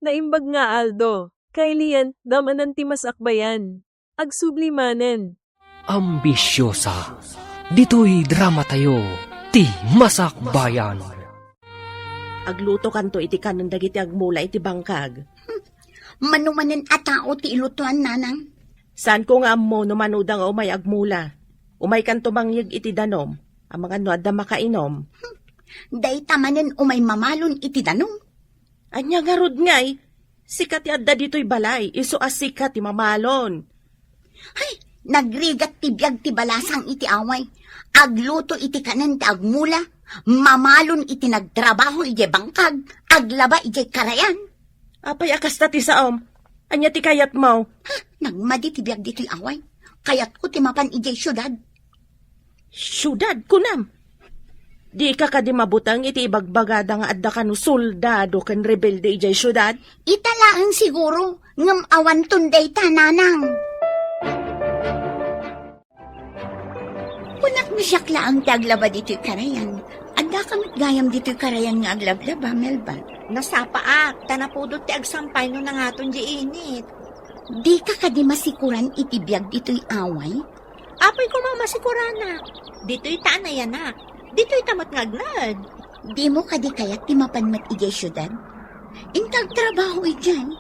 Naimbag nga Aldo, kailian, damanan ti masakbayan. Agsublimanen. Ambisyosa, dito'y drama tayo, ti masakbayan. Agluto kanto iti kanon dagiti agmula iti bangkag. Manumanen a tao ti ilutuan nanang. Saan ko nga ammo no manudang umay agmula. Umay kanto mangyag iti danom. Ang mga nuad na makainom. Day tamanen umay mamalon iti danong. Anya nga rod ngay. Sikat yadda dito'y balay. Iso as sikat ti mamalon. Hay, nagrigat ti biyag ti balasang iti away. Agluto iti kanan ti agmula. Mamalon iti nagtrabaho iti bangkag. Aglaba iti karayan. Apay akas na ti saom. Anya ti kayat mo. Ha, nagmadi ti biyag dito'y away. Kayat ko ti mapan iti syudad. Syudad kunam. Di ka di mabutang iti ibagbagada nga adda kanu soldado ken rebelde ijay syudad. Italaan siguro. Ngam awan tunday tananang. Kunak na siya klaang ti aglaba dito'y karayan. Adda kamit gayam dito'y karayan nga aglablaba, Melba. Nasapaak, tanapudot ti agsampay no nangaton di init. Di ka kadi masikuran iti biyag dito'y away? Apoy ko mamasigurana. Dito'y tanayanak. Dito'y tamat ngagnad. Di mo kadi kayat ti mapanmat ijay syudad? Intag trabaho ijan.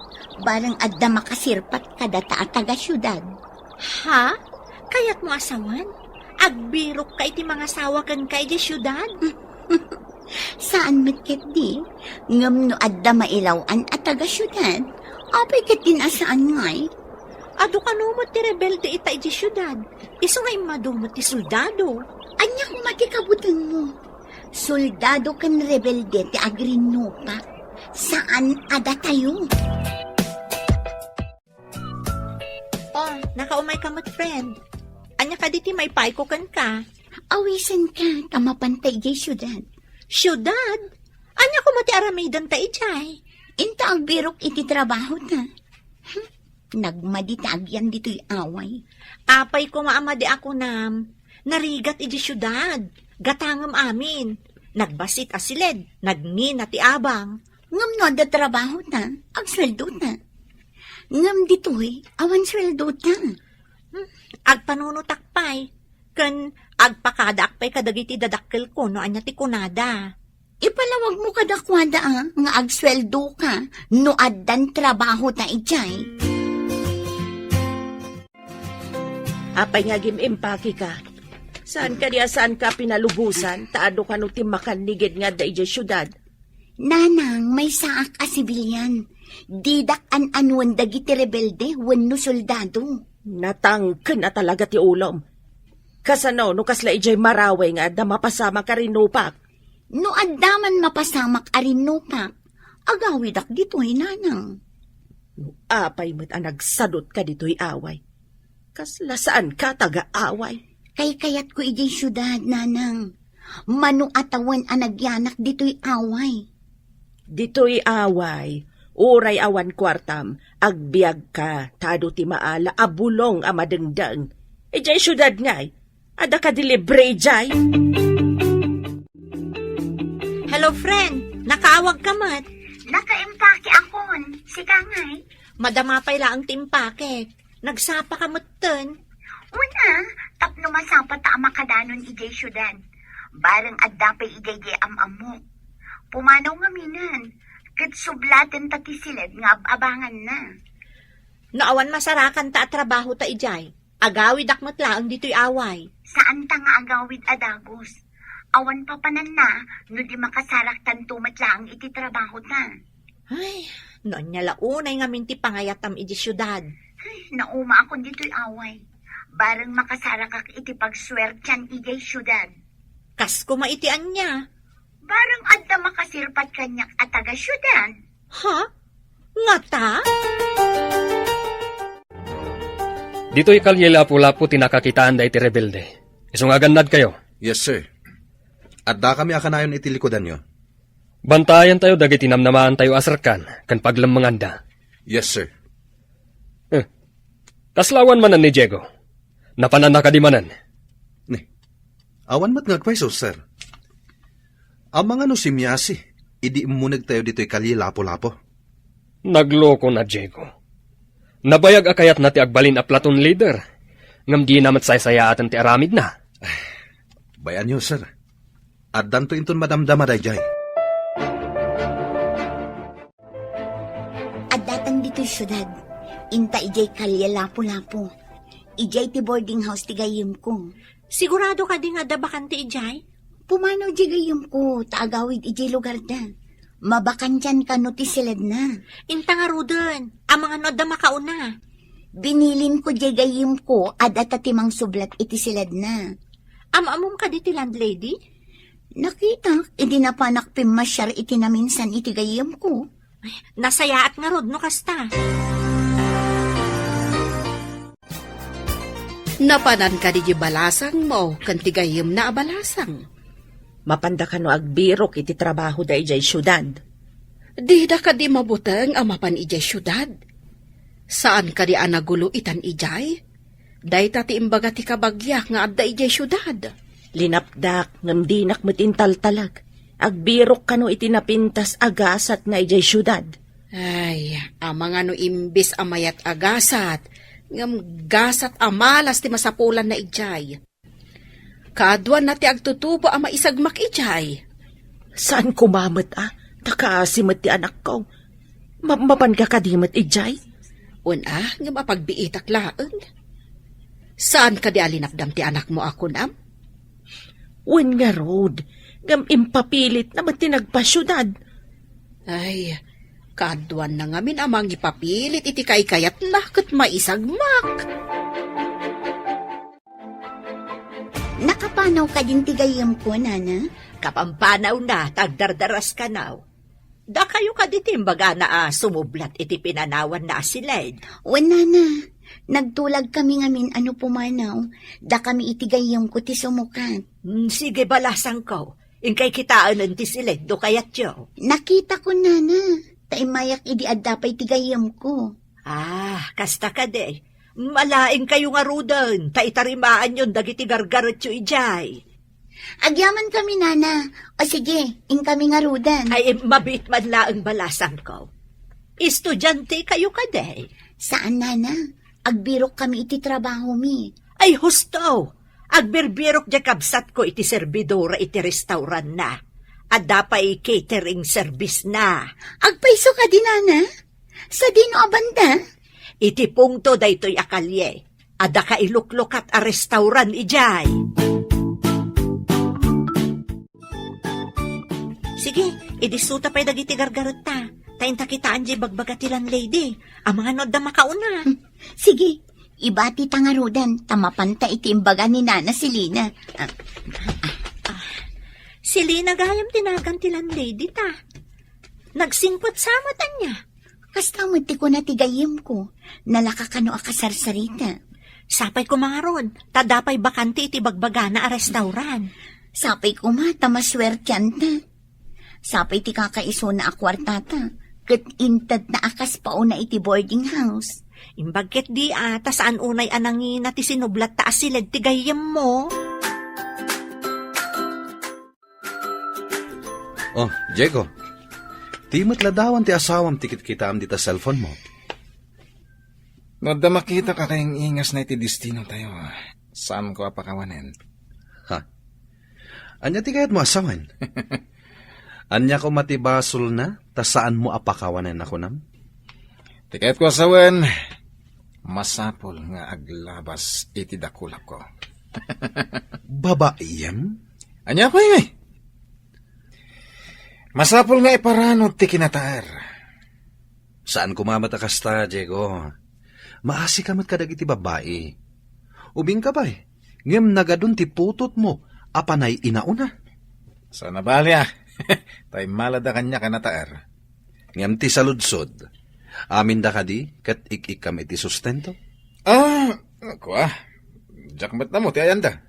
Barang adda makasirpat kada taga syudad. Ha? Kayat mo asawan? Agbirok ka iti mga sawakan ka iti syudad? Saan matkit di? Ngam no adda mailawan at taga syudad. Apay kat din asaan ngay? Ado ka numot ti rebelde ita iti syudad. Iso nga imadumot ti soldado. Anya kung matikabutan mo. Soldado kan rebelde ti agrinupa. Saan ada tayo? Oh, nakaumay ka mat friend. Anya ka diti may paiko kan ka. Awisan ka, tamapantay jay syudad. Syudad? Anya ko mati aramidan ta ijay. Inta agbirok iti trabaho ta. Nagmaditag yan dito'y away. Apay ko maamadi ako nam. Narigat iti syudad. Gatangam amin. Nagbasit asiled. Nagnin ti abang. Ngam no ada trabaho ta, agsweldo ta. Ngam dito'y, awan sweldo ta. Agpanunutakpay. Ken agpakadaakpay kadagiti dadakkel ko no anya ti kunada. Ipalawag mo kadakwada nga agsweldo ka, no addan trabaho ta ijay. Apay nga gimimpaki ka. Saan ka diya saan ka pinalubusan? Taado ka no timakan nigid nga da ijay syudad. Nanang, may saak a sibilyan. Didak an anuan dagiti rebelde, wenno soldado. Natangken na talaga ti ulom. Kasano no kasla ijay maraway nga da mapasama ka rinupak. No addaman mapasamak arinupak, agawidak dito'y nanang. Apay mo't ang nagsadot ka dito'y away. Kasla saan ka taga-away? Kay kayat ko ijay syudad, nanang. Mano atawan ang nagyanak dito'y away. Dito'y away. Uray awan kwartam. Agbiag ka. Tado ti maala. Abulong amadengdeng. Ijay syudad ngay. Ada ka dilibre jay. Hello friend, nakaawag ka mat. Nakaimpake akon, si Kangay. Madamapay laang timpake. Nagsapa ka mutten. Una, tapno masapa ta makadanon ijay syudad. Barang addapay ijay amamok. Pumanaw nga minan. Kat sublaten ta tisilid nga abangan na. Naawan masarakan ta at trabaho ta ijay. Agawid akmat laang dito'y away. Saan ta nga agawid adagos? Awan pa panan na, no di makasarak tantumat lang iti trabaho ta. Ay, noon niya launay nga minti pangayatam iti syudad. Ay, nauma akong dito'y away. Barang makasarak ak iti pagswertyan igay syudad. Kas kumaitian niya. Barang adda makasirpat kanyak at taga syudad. Ha? Nga ta? Dito'y kalye lapu-lapu tinakakitaan da iti rebelde. Isungagandad kayo. Yes, sir. At da kami akanayon iti likodan nyo. Bantayan tayo dagiti namnamaan tayo asarkan, kan paglamanganda. Yes, sir. Kaslawan manan ni Diego. Napananakadimanan. Ni, awan mat ngagpaiso, sir. Ang mga no simyasi, idi munag tayo dito'y kalye lapo-lapo. Nagloko na, Diego. Nabayag akayat na ti agbalin a platoon leader. Ngam di namat saysayatan ti aramid na. Bayan niyo, sir. At danto inton madamdama dayjay. At datang dito syudad, inta ijay kalye lapo-lapo. Ijay ti boarding house ti gayem ko. Sigurado ka di nga da bakante ijay? Pumanaw di gayem ko, taagawid ijay lugar da. Mabakan dyan ka no ti silad na. Inta nga Ruden, ang mga no da makauna. Binilin ko di gayem ko, at atatimang sublat iti silad na. Amamom ka di ti landlady? Nakita, hindi na panakpim masyar iti na minsan iti gayem ko. Nasayaat nga Rod no kasta. Napanan ka di balasang mo, kantigayim na abalasang. Mapanda ka no agbirok iti trabaho da ijay syudad. Di da ka di mabuteng amapan ijay syudad. Saan ka di anagulo itan ijay? Day tati imbaga ti kabagyak nga adda ijay syudad. Linapdak, ngam dinak matintal talag. Agbirok ka no iti napintas agasat nga ijay syudad. Ay, amang ano imbis amayat agasat, ngam gasat amalas ti masapulan na ijay. Kaadwan na ti agtutubo ama isagmak ijay. Saan kumamat Takasimat ti anak ko. Mapan ka kadimat ijay? Una, ngam apagbiitak laan. Saan ka di alinapdam ti anak mo ako nam? Wen nga Rod, ngam impapilit naman tinagpasyudad. Ay, kaadwan na ngamin amang ipapilit iti kaikayat na kat maisagmak. Nakapanaw ka din ti gayem ko, nana? Kapampanaw na, tagdardaras ka now. Da kayo ka di timbaga na sumublat iti pinanawan na asiled. Wala na. Nagtulag kami ngamin ano pumanaw. Da kami iti gayem ko ti sumukat. Sige balasang ko. Ingkay kitaan ti siled do kayat yo. Nakita ko, nana. Taimayak idi addapay ti gayem ko. Kasta ka de. Malaing kayo nga Ruden. Taitarimaan yun dagiti gargarot yo ijay. Agyaman kami, nana. O sige, ing kami nga Rudan. Ay mabit man laang balasang ko. Estudyante kayo ka de. Saan, nana? Agbirok kami iti trabaho mi. Ay husto. Agbirbirok di kabsat ko iti servidora iti restaurant na. At dapay catering service na. Agpaiso ka di, nana? Sa dino abanda? Iti pungto daytoy akalye. Ada ka iluklukat a restaurant ijay. Sige, idisuta pa'y dagiti gargarot ta. Tainta kitaan di bagbagatilan lady. Ang mga nod na makauna. Sige, ibati ta nga Rudan. Tamapanta iti imbaga ni nana si Lina. Si Lina gayam tinagantilan lady ta. Nagsingpot samatan niya. Kastamad ti ko na tigayim ko. Nalakakano akasarsarita. Sapay ko mga ron. Tadapay bakante iti bagbagana a restaurant. Sapay ko mata maswertyan ta. Sapay ti kakaiso na akwartata. Kat intad na akas pauna iti boarding house. Imbagket di ata saan unay anangin na ti sinublat ta asiled ti gayam mo. Oh, Diego. Timot ladawan ti asawam tikit kita dita cellphone mo. No da makita ka kayong ingas na iti destino tayo. Saan ko apakawanen? Ha? Anya ti kayat mo asawan? Anya ko matibasol na, ta saan mo apakawanen ako nam? Tikayat ko asawan, masapol nga aglabas iti dakulak ko. Babaiyam? Anya ko eh. Masapol nga iparano ti kinataar. Saan kumamata kasta, Diego? Maasi kamat kadag iti babae. Ubing ka ba eh? Ngem nagadun ti putot mo, apanay inauna. Sana bali Tay malada kanya kanataar. Ngem ti saludsod. Amin da kadi, kat ikikam iti sustento? Ako Jakmat na mo, ti ayanda.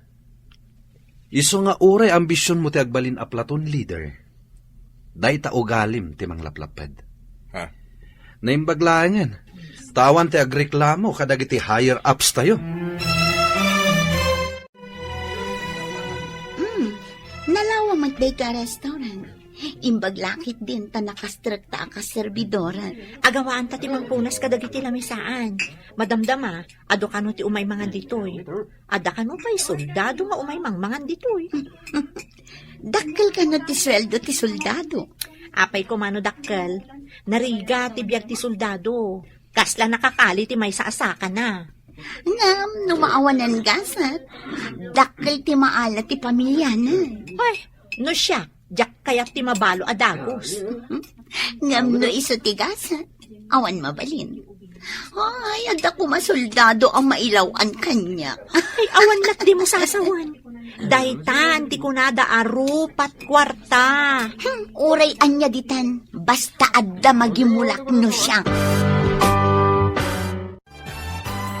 Iso nga uray ambisyon mo ti agbalin a platoon leader. Day ta ugalim ti manglaplaped. Ha? Naimbaglaan tawan ti agreklamo kadag iti higher ups tayo. Nalawa magday ka restaurant. Imbag lakit din ta nakastrukta ka servidora. Agawaan ta ti mangpunas kadagiti lamisaan. Madamdama, ado kano ti umay mangan ditoy. Ada kano pa'y soldado nga umay mangan ditoy. Dakkel ka na ti sweldo ti soldado. Apay ko mano dakkel, nariga ti biag ti soldado. Kasla nakakali ti may saasaka na. Ngam, numaawanan gasat. Dakkel ti maala ti pamilya na. Ay, no siya, jak kayat ti mabalo adagos. Ngam no iso ti gasat. Awan mabalin. Ay, ada ko masoldado ang mailawan kanya. Ay, awan lat di mo sasawan. Daytan, ti kunada arupat kwarta. Uray anya ditan, basta adda magimulak no siya.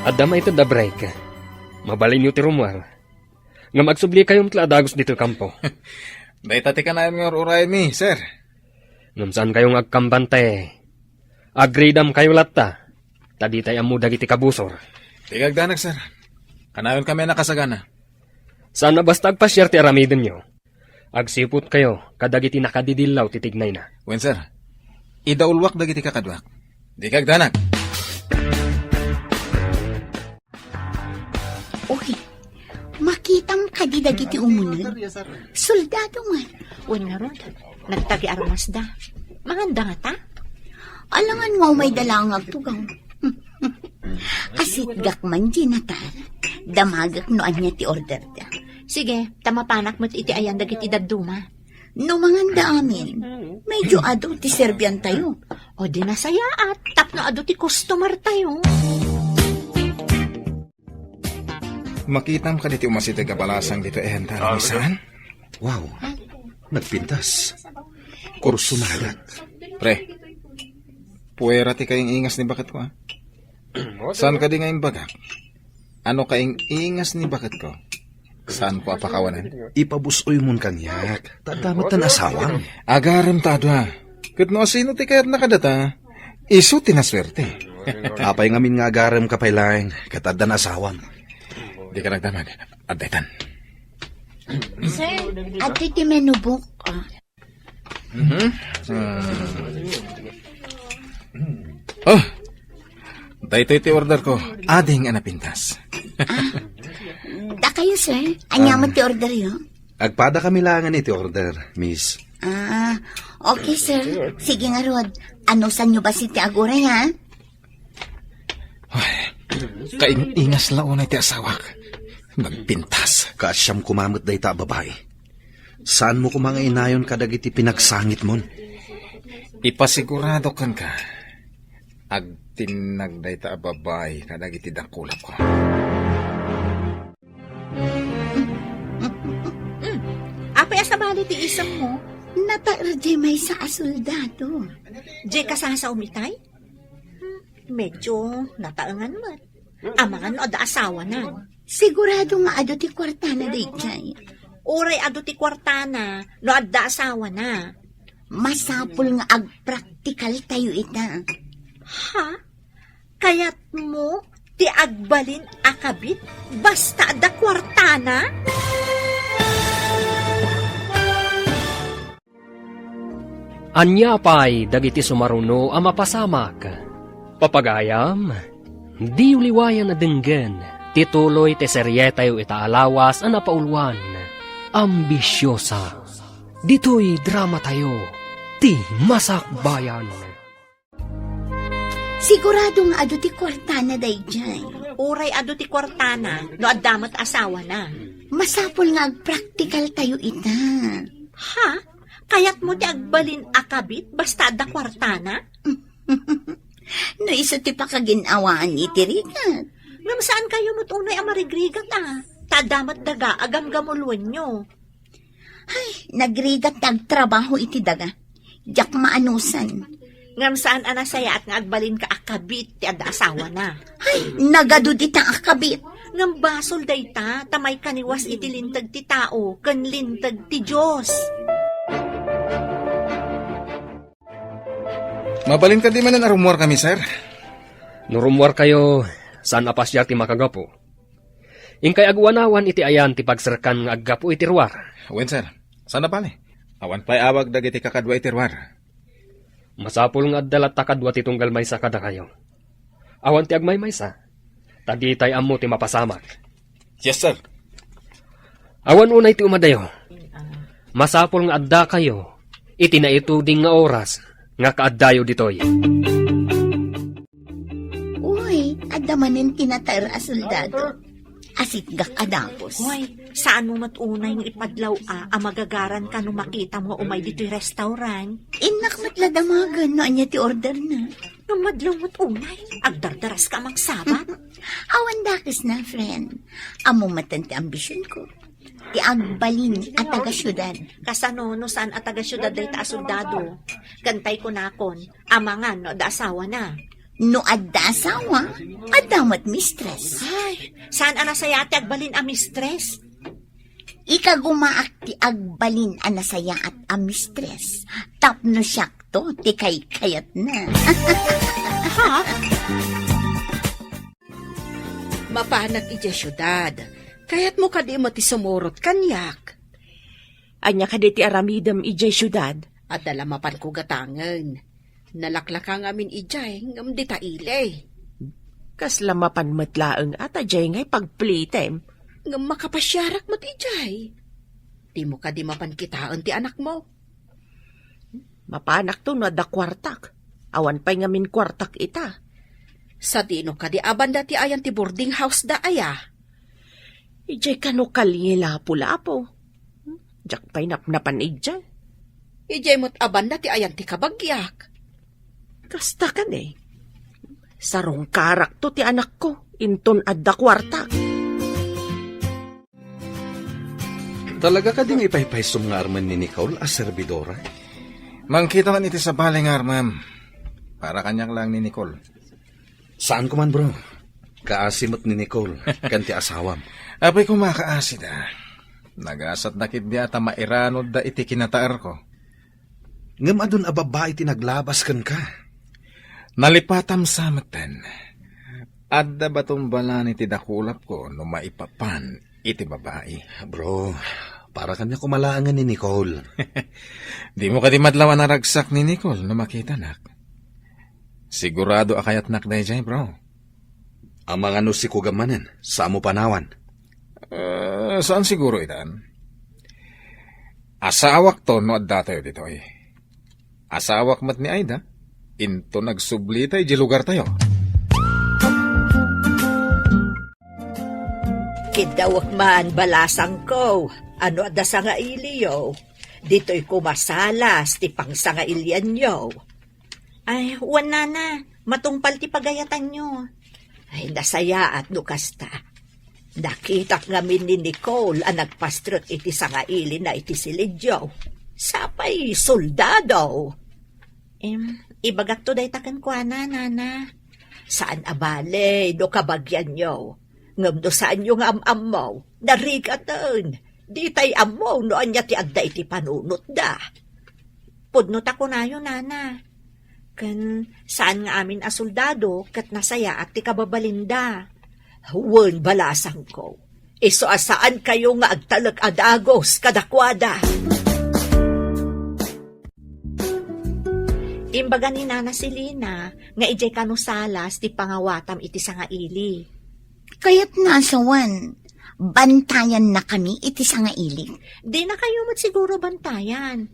Adama ito da break. Mabalin nyo ti rumwar. Nga magsubli kayong tlaadagos dito kampo. Dayta ti kanayon nga uray mi, sir. Ngam saan kayong agkambante. Agridam kayo latta. Tadi tayo amudag iti kabusor. Tigagdanag, sir. Kanayon kami nakasagana. Sana basta agpasyar ti aramidin nyo. Agsipot kayo, kadagiti nakadidilaw titignay na. Wen, sir. Idaulwak dagiti kakadwak. Di kagdanag. Uy, makitang kadidagiti umunod. Soldado nga. Wen nga rod, nagtagi armas da. Manganda nga ta? Alangan mo may dalangag tugaw. Kasit gakman dinatar. Damagak no anya ti order da. Sige, tamapanak mo't iti ayan dagiti daduma. No manganda amin, medyo ado ti serbian tayo. O di nasaya at tapno ado ti customer tayo. Makitam ka diti umasitag kapalasang dito ehenta ramisan. Wow, nagpintas. Kurso nagat. Pre, puwera ti kayong ingas ni bakat ko, ha? Saan ka di ngayong bagak? Ano kayong ingas ni bakat ko? Saan ko apakawanan? Ipabusoy mon kanyak. Tadamat na asawang. Agaram tado, ha? Kat no sino ti kayat nakadata, iso tinaswerte. Apay ngamin nga agaram kapaylaeng. Katadda na asawang. Di ka nagdamag. Adaytan. Sir, at ti menubok. Oh! Dahito iti order ko. Ading anapintas. Da kayo, sir. Anyaman ti order yo. Agpada kami langan iti order, miss. Okay, sir. Sige nga, Rod. Ano san nyo ba si ti aguray, ha? Kaingas laon ay ti asawak. Nagpintas. Kaasyam kumamot day ta babae. Saan mo kumanga inayon kadagiti pinagsangit mon? Ipasigurado kan ka. Agtinagday ta babay kadagiti dakulap ko. Apay asabali ti isang mo, Nataerdi may sa asoldado. di ka sa umitay? Medyo nataangan mo. Amangan no ada asawa na. Sigurado nga ado ti kwartana day jay. Uray ado ti kwartana, no adda asawa na. Masapul nga agpraktikal tayo ita. Ha? Kayat mo, ti agbalin akabit, basta adda kwartana? Anya pay dagiti sumaruno a mapasamak. Papagayam, di uliwayan na denggen, tituloy te serye tayo itaalawas a napaulwan. Ambisyosa, dito'y drama tayo, ti masakbayan. Sigurado nga ado ti kwartana day jay. Uray ado ti kwartana, no addamat asawa na. Masapul nga agpraktikal tayo ita. Ha? Kayat mo ti agbalin akabit, basta adda kwartana? No iso ti pakaginawaan iti rigat. Ngam saan kayo mo't unay amarigrigat Tadamat daga, agam gamulwan nyo. Ay, nagrigat nagtrabaho iti daga. Diyak maanusan. Ngam saan anasaya at nga agbalin ka akabit, ti adda asawa na. Ay, nagadudit ang akabit. Ngam basol dayta, tamay kaniwas iti lintag ti tao, kan lintag ti Diyos. Mabalin ka di man ang arumwar kami, sir. Nurumwar kayo, saan apasyar ti makagapo. Ingkay agwanawan iti ayan ti pagserkan nga aggapo iti ruwar. Wen, sir. Sana pala. Awan pa'y awag dagiti kakadwa itirwar. Masapul nga dalat takadwa ti tunggal maysa kada kayo. Awan ti agmay maysa. Tadi tay ammo ti mapasamak. Yes, sir. Awan unay ti umadayo. Masapul nga adda kayo. Iti na ituding nga oras nga kaaddayo ditoy. Uy, adamanin tinatayar a soldado. Asit gak adapos. Hoy, saan mo matunay ng ipadlaw magagaran ka nung makita mo umay dito'y restaurant? Inak matladamagan na anya ti order na. Nung madlaw matunay, agdardaras ka magsabat. Awan dakis na, friend. Amo matan ti ambisyon ko. Ti agbalin at taga-syudad. Kasano no saan at taga-syudad day ta soldado. Gantay ko nakon, amangan no da asawa na. No adda asawa, adamat mistress. Ay, saan anasaya ti agbalin a mistress? Ikagumaak ti agbalin anasaya at a mistress. Tapno siyak to, ti kayat na. Ha? Mapanag iti syudad. Kaya't mo kadi mo ti sumurot kanyak. Anya ka ti aramidam ijay syudad. At dalamapan ko gatangan. Nalaklakang amin ijay ngam di taile. Kas lamapan matlaang at ajay ngay pagplitem. Ngam makapasyarak mat ijay. Di mo kadi mapankitaan ti anak mo. Mapanak to no da kwartak. Awan pa'y ngamin kwartak ita. Sa dino kadi abanda ti ayan ti boarding house da aya. Ijay kano kalye lapo-lapo. Jak pa'y napnapan ijay. Ijay mo't abanda ti ayan ti kabagyak. Kasta kan eh. Sarong karak to ti anak ko. Inton adda kwartak. Talaga ka ding ipaypaysum nga arman ni Nicole as servidora? Mangkita man iti sa balay nga, ma'am. Para kanyak lang ni Nicole. Saan ko man, bro? Kaasimot ni Nicole, kanti asawam. Apay kumakaasid Nagasat nakit niya ata mairanod da iti kinataar ko. Ngam adun ababa iti naglabas kan ka. Nalipatam sa matan. Adda batong balan iti dakulap ko no maipapan iti babae. Bro, para kanya kumalaangan ni Nicole. Di mo kadi madlawan na ragsak ni Nicole no makita nak. Sigurado akayat nak na ijay, bro. Ang mga si kugamanin, sa mo panawan. Saan siguro itan? Asawak to no adda tayo dito eh. Asawak mat ni Aida, into nagsubli tayo di lugar tayo. Kidawak man balasang ko, ano ada sa nga iliyo. Dito'y kumasalas, ti pang sa nga ilian nyo. Ay, wana na, matungpal ti pagayatan nyo. Ay, nasaya at nukasta. Nakitak ngamin ni Nicole ang nagpastrot iti sa nga ili na iti silidyo. Sapay, soldado. Ibagak to day takan kwa na, nana. Saan abale, do kabagyan nyo. Ngam do saan yung am-am mo, narigatan. Di tay am mo, no anya ti agda iti panunot da. Pudnot ako na yun, nana. Kan saan nga amin a soldado, kat nasaya at ti kababalinda. Wan balasang ko. Iso asaan kayo nga agtalag adagos kadakwada. Imbaga ni Nana Selena, nga ijay kanusalas ti pangawatam iti sa nga ili. Kaya't nasawan, bantayan na kami iti sa nga ilig. Di na kayo siguro bantayan.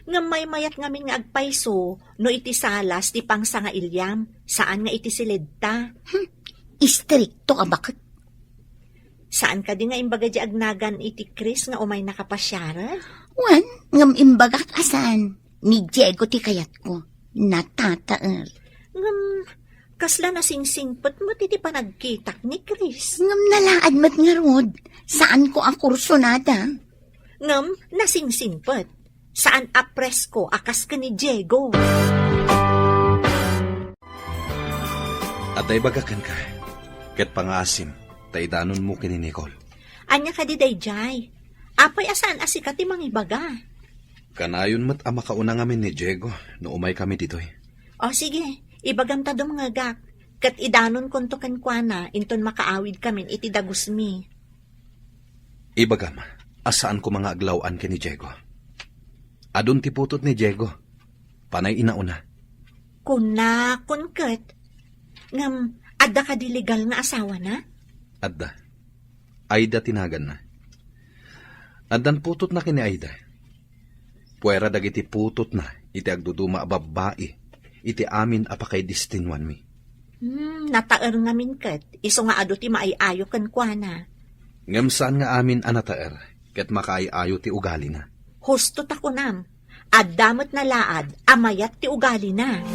Nga may mayat ngamin nga agpayso, no iti salas ti pang sa nga ilyam, saan nga iti silidta. Istrikto ka bakit? Saan ka di nga imbaga di agnagan iti Chris nga umay nakapasyara? Wan, ngam imbagak asan. Ni Diego ti kayat ko. Natataer. Ngam, kasla na singsingpot mo ti panagkitak ni Chris. Ngam nalaad mat nga rod. Saan ko ang kurso nada? Ngam, nasingsingpot. Saan apresko akas ka ni Diego? At ay bagakan ka. Ket pangasim, taidanon mo kini Nicole. Anya ka di dayjay. Apay asan asika ti mangibaga. Kanayon mat ama kauna ngamin ni Diego, no umay kami ditoy. O sige, ibagam ta dumngagak. Kat idanon konto kankwana, inton makaawid kamin iti dagusmi. Ibagam, asaan ko mga aglawaan kini Diego? Adun ti putot ni Diego. Panay inauna. Kuna, kunket. Ngam, adda ka di legal nga asawa na? Adda. Aida tinagan na. Addan putot na kini Aida. Puwera dagiti putot na, iti agduduma a babae, iti amin apakay distinwan mi. Nataer nga min ket, iso nga ado ti maayayo ken kuana. Ngam saan nga amin anataer, ket makaayayo ti ugali na. Husto ta kunam, addamot na laad, amayat ti ugali na.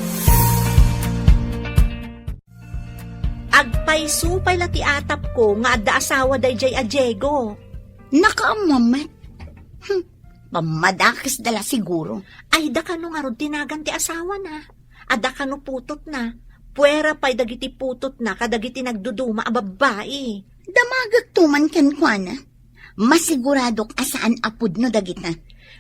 Agpaysupay la ti atap ko nga adda asawa dayjay a Diego. Nakaamamat. Pamadakis dala siguro. Ay da kano nga rod tinagan ti asawa na. Adda kano putot na. Puwera pa'y dagiti putot na kadagiti nagduduma a babae. Damagag tuman ken kuana. Masiguradok asaan apud no dagita.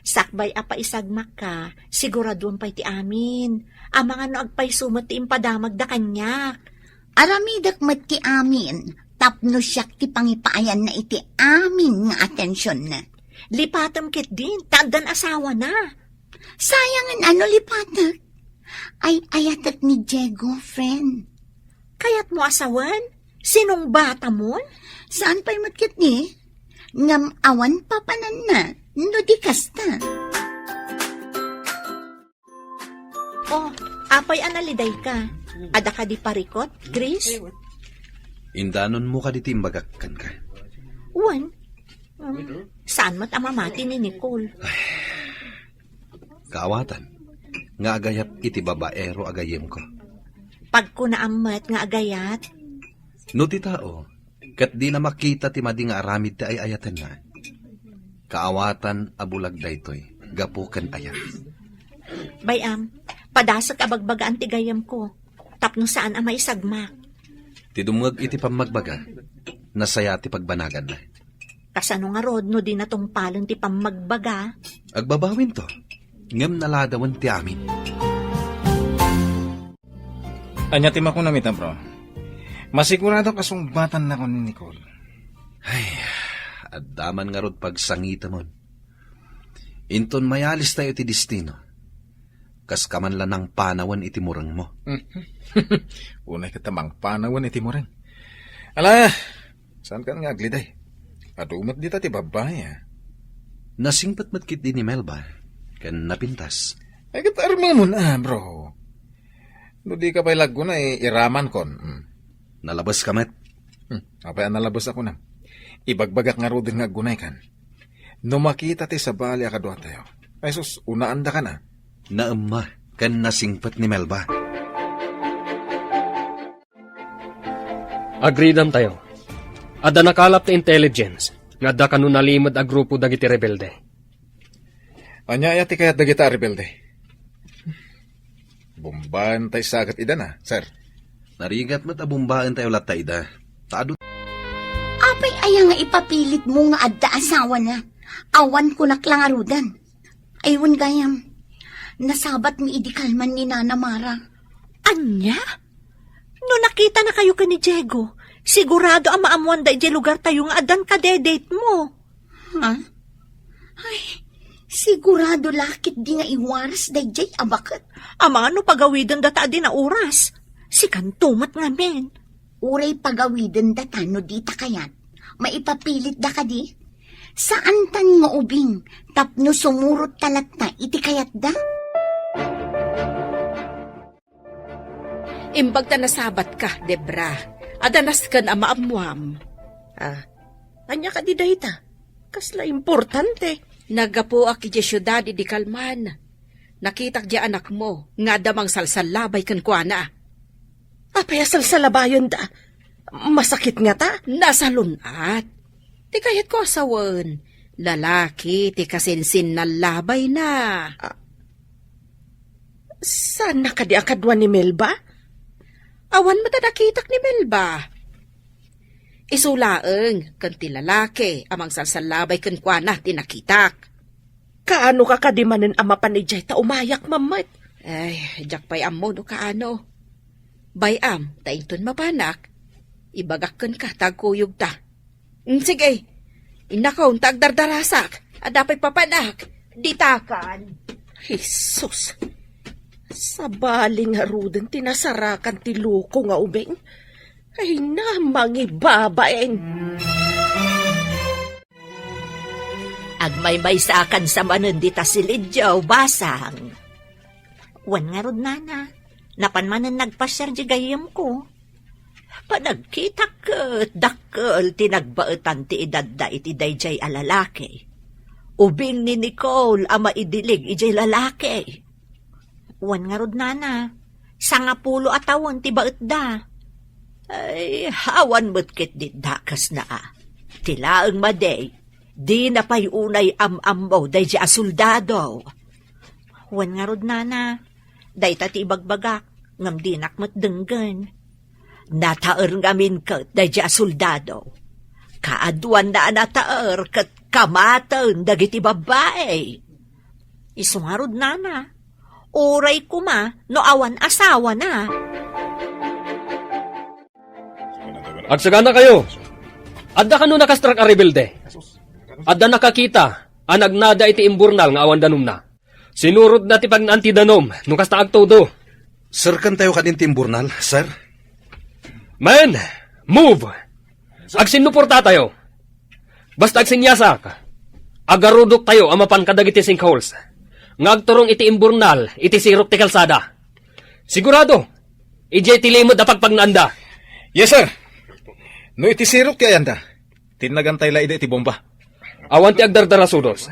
Sakbay apa isagmak ka, siguradon pa'y ti amin. Ang mga no agpay sumot ti impadamag da kanyak. Aramidak met ti amin. Tapno siyak ti pangipaayan na iti amin nga atensyon na. Lipatam kit din, tagdan asawa na. Sayangan ano lipatak? Ay ayatak ni Diego, friend. Kayat mo asawan? Sinong bata mo? Saan pa'y matkit ni? Ngam awan papanan na, no di kasta. Oh, apay analiday ka. Ada ka di parikot, Chris? Indanon mo ka di timbagakkan ka. Wan. Saan mat amamati ni Nicole? Kaawatan, nga agayat iti babaero agayem ko. Pag ko naamat nga agayat, No ti tao, kat di na makita ti madi nga aramid ti ay ayatan na. Kaawatan abulag daytoy, gapukan ayat. bayam, padasak abagbagaan ti gayam ko. Tapno saan amay sagmak. Ti dumag iti pamagbaga, nasaya ti pagbanagan na. Kasano nga rod no di na tong palong ti pamagbaga. Agbabawin to, ngem naladawan ti amin. Anya ti makunamit bro. Masigurado kasumbatan na ko ni Nicole. Ay, addaman nga rod pagsangita mon. Inton mayalis tayo ti destino. Kas kaman lang ng panawan iti murang mo. Unay katamang panawan iti mo rin. Ala, saan ka nga agliday? Adumat dita ti babae Nasingpat matkit din ni Melba, kan napintas. Ay katarma mo na bro. No di ka pa'y laggo na iraman kon. Nalabas ka met. Apay nalabas ako na. Ibagbagak nga rodin nga gunay kan. No makita ti sa bali akadwa tayo. Ay sus, unaanda ka na. Naamma, kan nasingpat ni Melba. Agreedam tayo. Ada nakalap ti intelligence, nga da kanu nalimod a grupo dagiti rebelde. Anya ti kayat dagita rebelde. Bombahan tayo sagat ida na, sir. Narigat mat abumbaan tayo latay da. Taado. Apay aya nga ipapilit mo nga adda asawa na. Awan ko naklangarudan. Aywan gayam. Nasabat mi idikalman ni Nana Mara. Anya? No nakita na kayo ka ni Diego, sigurado ang maamuan da ije lugar tayo nga adan kadedate mo. Ha? Ay, sigurado lakit di nga iwaras da ijay abakat. Ama ano pagawidan data di na oras. Si kantumat nga men. Uray pagawiden da tano di takayat. Maipapilit da ka di. Saan tan nga ubing? Tapno sumurot talat na iti kayat da? Imbag ta nasabat ka, Debra. Adanas ka na maamuam. Anya ka di dayta? Kasla importante. Nagapo aki di syudad di kalman. Nakitak di anak mo, nga damang salsalabay kan kuana. Apayasal sa labayon da. Masakit nga ta. Nasa lunat. Ti kayat ko asawan. Lalaki, ti kasinsin na labay na. Saan na ka di akadwa ni Melba? Awan mo tadakitak ni Melba. Isulaeng, kan ti lalaki, amang salsalabay kan kuana, tinakitak. Kaano ka kadimanin ama panijay ta umayak mamat? Ay, jak pa'y amo no kaano. Bayam, tainton mapanak. Ibagakkan ka, tagkuyog ta. Sige, inakaw, tagdardarasak. Adapay papanak. Ditakan. Jesus! Sa baling harudan tinasarakan ti luko nga ubeng. Ay na, mangibabaeng. Agmay-may sa akan sa manon di tasilidyaw, basang. Wan nga rod, nana. Napanmanan nagpasyar di gayam ko. Panagkita kat, dakkel, tinagbaetan ti edad da iti dayjay a lalaki. Ubing ni Nicole, ama idilig ijay lalaki. Wan nga rod, nana. 50 atawon ti baet da. Ay, hawan mo't kit dit dakas na Tilaang maday, di na pa'y unay am-ambaw day di asoldado. Wan nga rod, nana. Day tati ibagbagak, ngam dinak matdenggan. Nataer ngamin kat day di asoldado. Kaaduan na nataer kat kamatan dagiti babae. Isu nga rod, nana. Oray kuma, no awan asawa na. Agsagana kayo. Adda kanu nakastrak a rebelde. Adda nakakita, anagnada iti imburnal nga awan danom na. Sinurod na ti pagnanti danom, nung kasta agtodo. Sir, kan tayo kadin timburnal, sir? Man, move! Agsinuporta tayo. Basta agsinyasak. Agarudok tayo amapan kadagiti sinkholes. Ngagturong iti imburnal, iti sirok ti kalsada. Sigurado, ijay ti limod na pagpagnanda. Yes, sir. No iti sirok ti ayanda. Tinagantay la iti bomba. Awan ti agdardarasudos.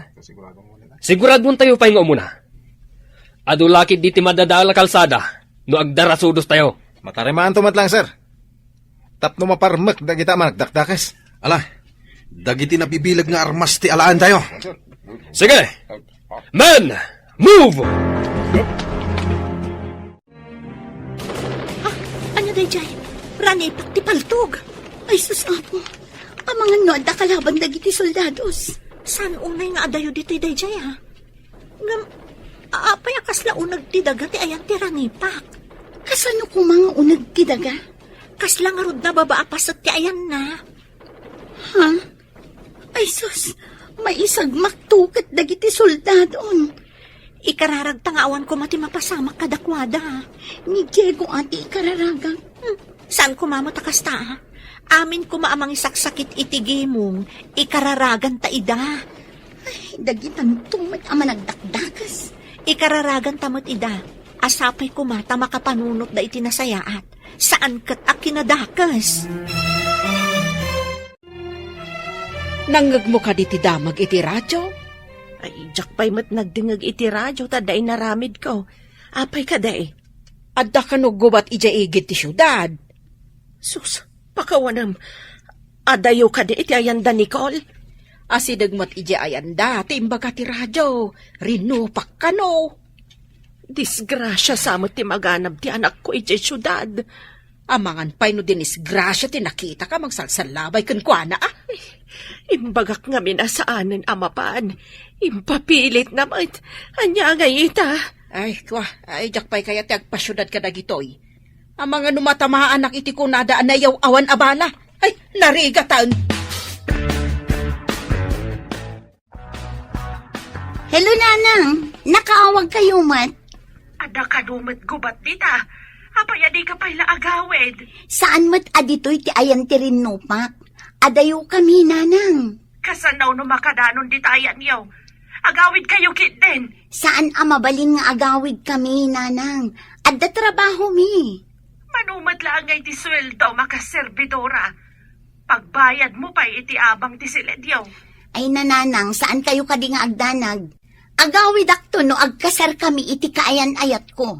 Siguradon tayo pa'y nga umuna. Adulakid di ti madadala kalsada, no agdarasudos tayo. Matarimaan tumat lang, sir. Tapno maparmak dagita managdakdakes. Ala, dagiti nabibilag nga armas ti alaan tayo. Sige! Men! Move! Ano day jay? Ranipak ti paltog. Ay, susapo. Ang mga noda kalaban dagiti soldados. San unay nga adayo dito day jay, ha? Ngam, apay akas launag ti daga ti ayan ti ranipak. Kasano ko mga unag kidaga? Kaslang arod na babaapasat ti ayan na. Ha? Ay, sus. May isagmaktukat dagiti soldadon. Ikararag tangawan ko mati mapasamak kadakwada. Ni Diego ati ikararagang. Saan kumamot akasta? Amin ko maamang isaksakit itigimong, ikararagan ta ida. Ay, dagitan tumat ama nagdakdakas. Ikararagan tamot ida. Asapay ko mata makapanunot da itinasayaat. Saan kat akinadakas? Nangag mo ka diti damag iti radyo? Ay, jakpay mat nagdingag iti radyo, taday naramid ko. Apay ka day. Adda ka no gubat ijay igit ti syudad. Sus, pakawanam. Adayo ka di iti ayanda, Nicole. Asidagmat ijay ayanda, timbaga ti radyo. Rinupak ka no. Disgrasya samot ti maganab ti anak ko iti syudad. Amangan pa'y no dinisgrasya ti nakita ka magsalsalabay kan kuana Imbagak nga minasaanan amapan. Impapilit naman. Anya nga ita. Ay, jakpay kaya ti agpasyudad ka dagitoy. Ang mga numatamaan anak iti kunada anayaw awan abala. Ay, narigatan. Hello, Nanang. Nakaawag kayo, Mat. Ada ka dumat gubat dita. Apay adi ka pala agawid. Saan mat aditoy ti ayan ti rinupak? Adayo kami, Nanang. Kasanaw no makadanon ditayan yaw. Agawid kayo kit din. Saan amabalin nga agawid kami, Nanang? Adda trabaho mi. Manumat lang ngay ti sweldo makaservidora. Pagbayad mo pa iti abang ti siledyaw. Ay, Nanang, saan kayo kadi nga agdanag? Agawid akto no agkasar kami iti kaayan ayat ko.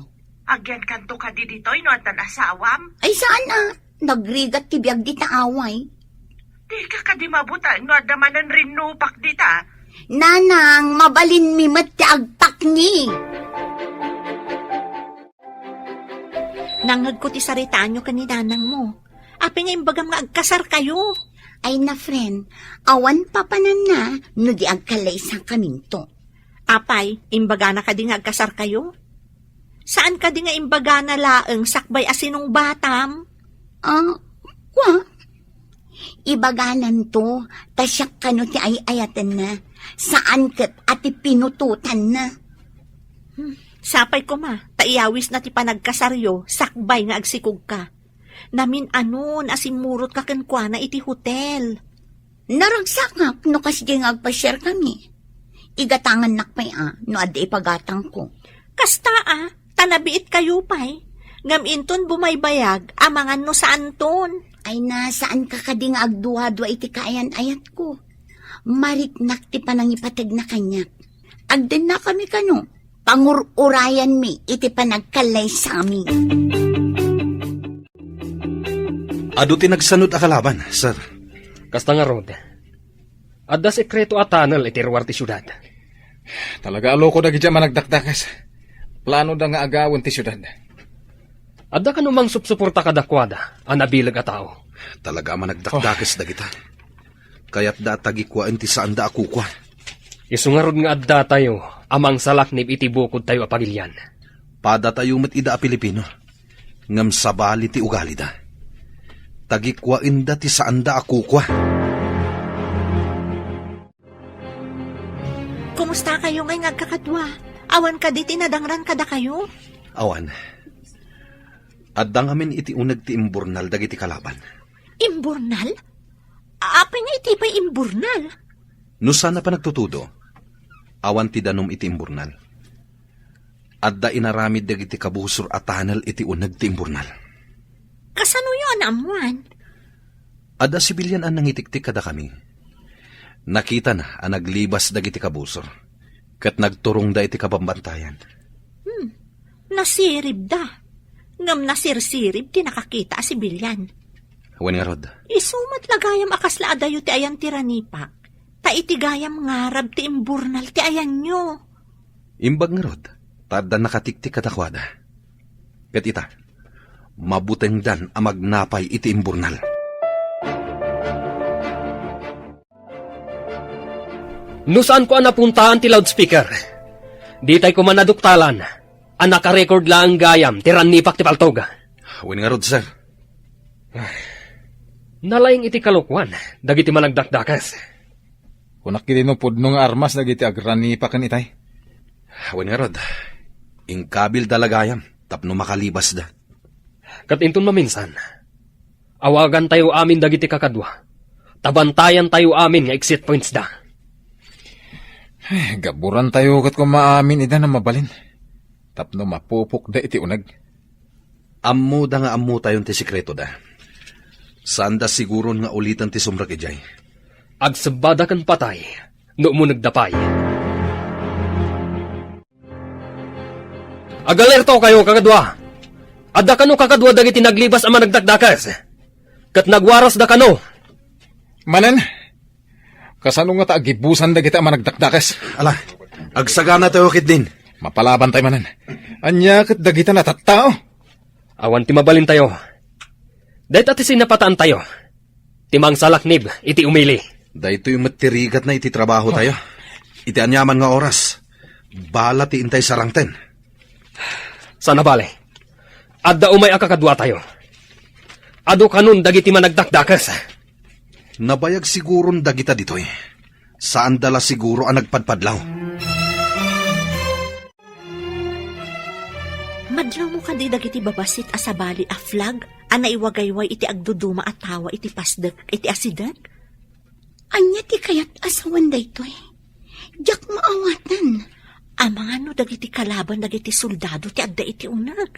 Agyan kanto ka di ditoy no at asawam. Ay, saan na? Nagrigat ti biyag di taaway. Di ka kadi mabutan no at damanan rin nupak dita. Nanang, mabalin mi mat ti agpak ni. Nangag ko ti saritaan nyo kaninanang mo. Api nga imbagam nga agkasar kayo. Ay na, friend, awan papanan na no di agkalay sa kaminto. Apay, imbaga na ka di nga agkasar kayo? Saan ka di nga imbaga na laeng sakbay asinong batam? Kwa? Ibaganan to, tasyak kano ti ay-ayatan na. Saan kat ati pinututan na? Sapay ko ma, taiyawis na ti panagkasaryo, sakbay nga agsikog ka. Namin anon asimurot ka kenkwana iti hotel. Naragsakak no kasi nga agpa-share kami. Igatangan nakpay no adi ipagatang ko. Kasta tanabiit kayo pa'y. Ngaminton bumaybayag, amangan no sa anton. Ay nasaan ka kading agduwa-duwa iti kaayan ayat ko. Mariknak ti panang ipatag na kanyak. Agden na kami kano. Pangururayan mi iti panagkalay sa amin. Ado tinagsanod a kalaban, sir. Kasta nga rod. Adda sekreto a tunnel iti ruwar ti syudad. Talaga aloko dagi dyan managdakdakas. Plano da nga agawon ti syudad. Adda ka numang supsuporta kadakwada, ang nabilag a tao. Talaga managdakdakas dagita. Kaya't da tagikuan ti saan da akukwa. Isungarod nga adda tayo, amang salaknib iti bukod tayo apagilyan. Pada tayo met ida a Pilipino. Ngam sabali ti ugali da. Tagikwain da ti saan da akukwa. Kumusta kayo ngay ngagkakadwa? Awan ka di tinadangran kada kayo? Awan. Addang amin iti unag ti imburnal dagiti kalaban. Imburnal? Apay nga iti pa'y imburnal? No sana pa nagtutudo, awan ti danom iti imburnal. Adda inaramid dagiti kabusor at tunnel iti unag ti imburnal. Kasano yun, amuan? Adda sibilyan ang nangitiktik kada kami. Nakita na ang naglibas dagiti kabusor. Kat nagturong da iti kabambantayan. Nasirib da. Ngam nasirsirib ti nakakita si Bilyan. Wen nga rod. Isumat lagayam akasla adayo ti ayan tiranipak. Ta iti gayam ngarab ti imburnal ti ayan nyo. Imbag nga rod. Tada nakatiktik katakwada. Kat ita, mabuteng dan amagnapay iti imburnal. No saan ko napuntaan ti loudspeaker? Di tayo ko manaduktalan. Ang nakarecord lang gayam, tiranipak ti paltog. Wen nga rod, sir. Nalayang iti kalukwan, dagiti managdakdakas. Kunak kiti no pudno nga armas dagiti agranipa kan itay. Wen nga rod. Ingkabil dalagayam, tapno makalibas da. Katinton maminsan, awagan tayo amin dagiti kakadwa. Tabantayan tayo amin nga exit points da. Gaburan tayo kat kung maamin ida na mabalin. Tapno mapupok da iti unag. Ammo da nga ammo tayon ti sikreto da. Saan da siguro nga ulitan ti sumra kejay? Agsabada kan patay, no mo nagdapay. Agalerto kayo kakadwa. Adda kano kakadwa dagiti naglibas ama nagdakdakas. Kat nagwaras da kano. Manan, kasano nga taagibusan da kita managdakdakas? Ala, agsagana tayo kit din. Mapalaban tayo manan. Anya kat dagita na tattao. Awan ti mabalin tayo. Dahit ati sinapataan tayo. Timang salaknib, iti umili. Dahito yung matirigat na iti trabaho tayo. Iti anyaman nga oras. Bala ti intay sarangten. Sana bale. Adda umay akakadwa tayo. Ado kanun dagiti managdakdakas. Nabayag siguron dagita ditoy. Saan dala siguro ang nagpadpadlaw? Madlaw mo kandi dagiti babasit asabali a flag, ana iwagayway iti agduduma at tawa iti pasdag, iti asidag? Anya ti kayat asawan daytoy. Diyak maawatan. Amang ano dagiti kalaban dagiti soldado ti adda iti unag.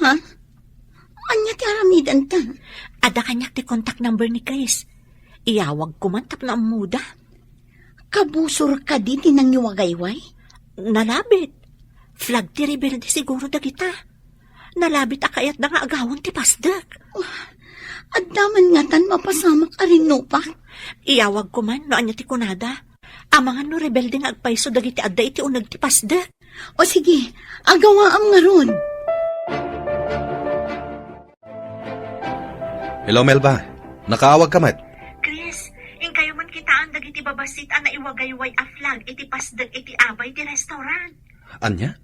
Ha? Anya ti aramidan ta? Ada kanyak ti contact number ni Chris. Iyawag ko man tapno ang muda. Kabusor ka di tinang iwagayway? Nalabit. Flag ti rebelde siguro dagita. Nalabit akayat na nga agawang ti pasdag. At daman nga tan mapasamak arin no pa. Iyawag ko man no anya ti kunada. Amangan no rebelde nga agpaiso dagiti adda iti unag ti pasdag. O sige, agawaam nga ron. Hello, Melba. Nakaawag ka mat? Chris, yung kayo man kitaan dagiti babasit na iwagayway a flag iti pasdag iti abay ti restaurant. Anya?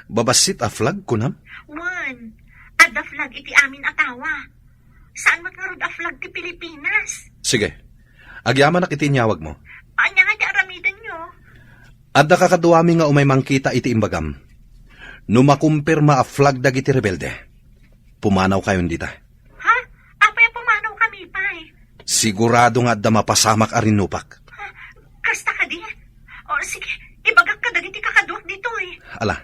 Babasit a flag kunam? One, at the flag iti amin atawa. Saan matngarod a flag ti Pilipinas? Sige. Agyaman na kitinyawag mo. Anya nga di aramidan nyo? Adda kakaduami nga umay mangkita iti imbagam. No makumpirma a flag dagiti rebelde, pumanaw kayon dita. Ha? Apay pumanaw kami pa eh. Sigurado nga da mapasamak a rinupak. Kasta ka di? O sige, ibagak ka dagiti kakaduak dito eh. Ala,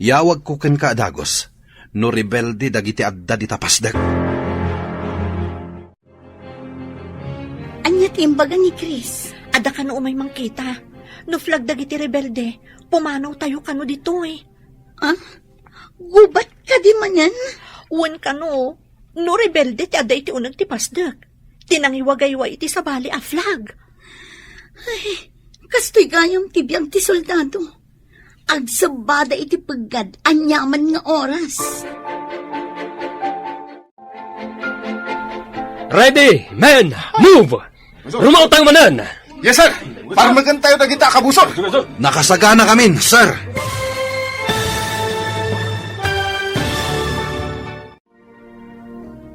yawag ko ken ka adagos, no rebelde dagiti adda di tapasdag. Anya timbaga ni Chris. Ada ka no umay mangkita. No flag dagiti rebelde, pumanaw tayo kano dito eh. Ah? Gubat ka di manan? Uwan kano, no rebelde ti ada iti unag ti pasdag. Tinangiwagaywa iti sa bali a flag. Ay, kastoy gayam tibiyang ti soldado. Agsabada iti paggad, anyaman nga oras. Ready, men, move! Rumaw tayo manan! Yes, sir! Para magantayo na kita, kabusor! Nakasagana kami, sir!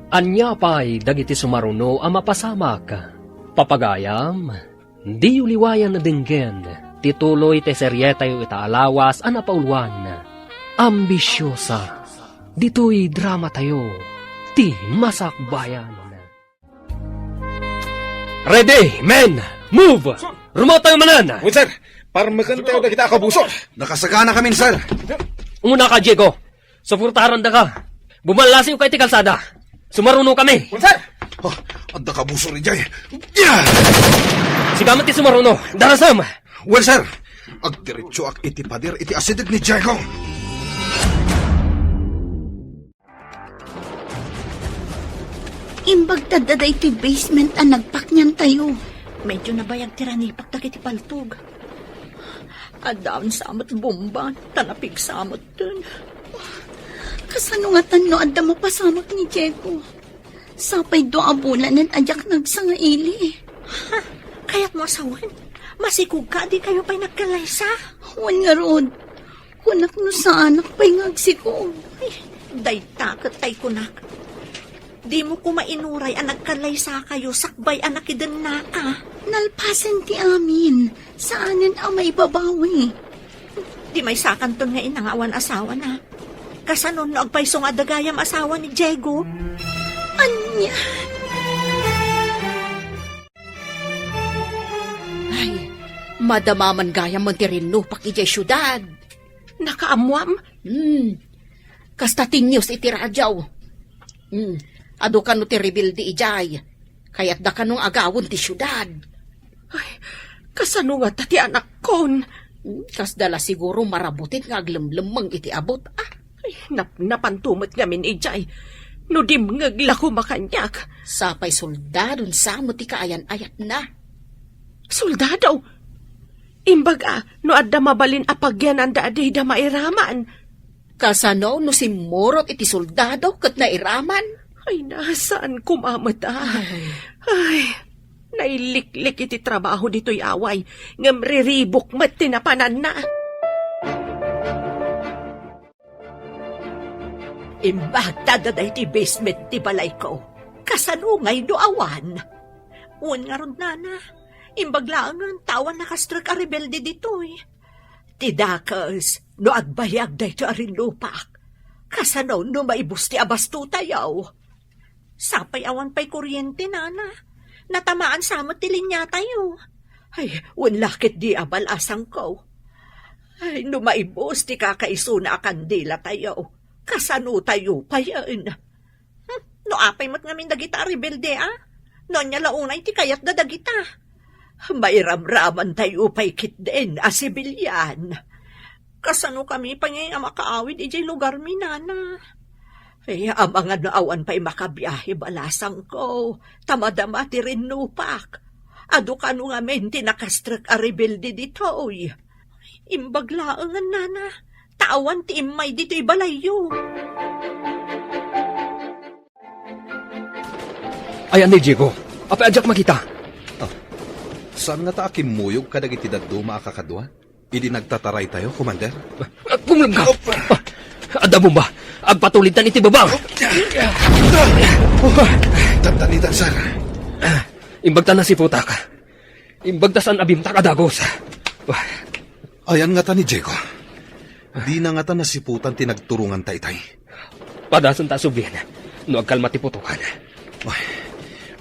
Anya pa'y dagiti sumaruno ang mapasamak. Papagayam, di uliwayan na dinggen, tituloy te seryeta yu itaalawas ang napauluan. Ambisyosa, dito'y drama tayo, ti masakbayan. Ready, men, move! Rumaw tayo manan! Yes, sir! Para magantayo na kita, kabusor! Nakasagana kami, sir! Una ka, Diego. Supportaran da ka. Bumalasi yung kay ti kalsada. Sumaruno kami. Yes, sir! Oh, adda ka busor ni Jay. Yeah! Sigamat ti sumaruno. Darasam. Well, sir, agdiretso ak iti pader iti asidag ni Diego. Imbag tadaday ti basement ang nagpak niyan tayo. Medyo nabayag tiranipak dagiti paltog. Adaan samot bomba, tanapig samot dun. Kasano nga tano adda mapasamak ni Diego. Sapay do abulanan ajak nagsangaili. Ha? Kaya't mo asawan? Masikog ka, di kayo pa'y nagkalaysa. Wan nga rod. Kunak no sa anak pa'y ngagsikog. Ay, day takot tay kunak. Di mo ko mainuray ang nagkalaysa kayo, sakbay anak idan na ka. Nalpasan ti amin. Saanan ang maibabawi? Di may sakanton nga inangawan asawa na. Kasanon no agpaysong adagayam asawa ni Diego. Anya? Ay, madamaman gayam mo ti rinupak iti syudad. Nakaamuam? Kasta tinyos iti radyaw. Ado ka no ti rebildi ijay. Kaya't da ka nung agawon ti syudad. Ay, kasano nga tati anak kon? Kas dala siguro marabutit nga aglemlemang iti abot. Ay, napantumot ngamin ijay. No dim ngaglako makanyak. Sapay soldadon samo ti kaayan-ayat na. Soldado? Imbaga, no adda mabalin apagyan ang daaday da mairaman. Kasano no simurot iti soldado kat nairaman? Ay, nasaan kumamata? Ay, nailiklik iti trabaho dito'y away. Ngam riribok mat tinapanan na. Imbag tadaday ti basement ti balay ko. Kasalungay do awan. Uwan nga ron, nana. Imbag lang ang tawan nakastrag a rebelde dito'y. Tidakas, no agbayag day to arin lupak. Kasano no maibus ti abasto tayaw. Sapay awan pa'y kuryente, nana. Natamaan sa mo tilinya tayo. Ay, unlakit di abalasang ko. Ay, no maibus ti kakaiso na kandila tayo. Kasano tayo pa yan? No apay mat ngamin dagita rebelde, No nya launay ti kayat da dagita. May ramraman tayo pa'y kitden, sibilyan. Kasano kami pa ngayon makaawid ijay lugar mi, nana. Ay, ang mga naawan pa'y makabiyahe balasang ko. Tamadama ti rinupak. Ado ka nung amin tinakastrak a rebelde dito, oy. Imbaglaangan, nana. Tawan ti imay dito'y balayo. Ayan ni Diego. Apay adyak makita. Saan nga ta akimuyog kadag iti daduma akakadwa? Idi nagtataray tayo, Commander? Pumulong ka. Ada mo ba? Agpatulitan iti babang. Tantanitan, sir. Imbagta na si Putak. Imbagta saan abim takadagos. Ayan nga ta ni Diego. Di na nga ta nasiputan tinagturungan taytay. Padasan ta sublian. No agkalma ti putukan. Ay,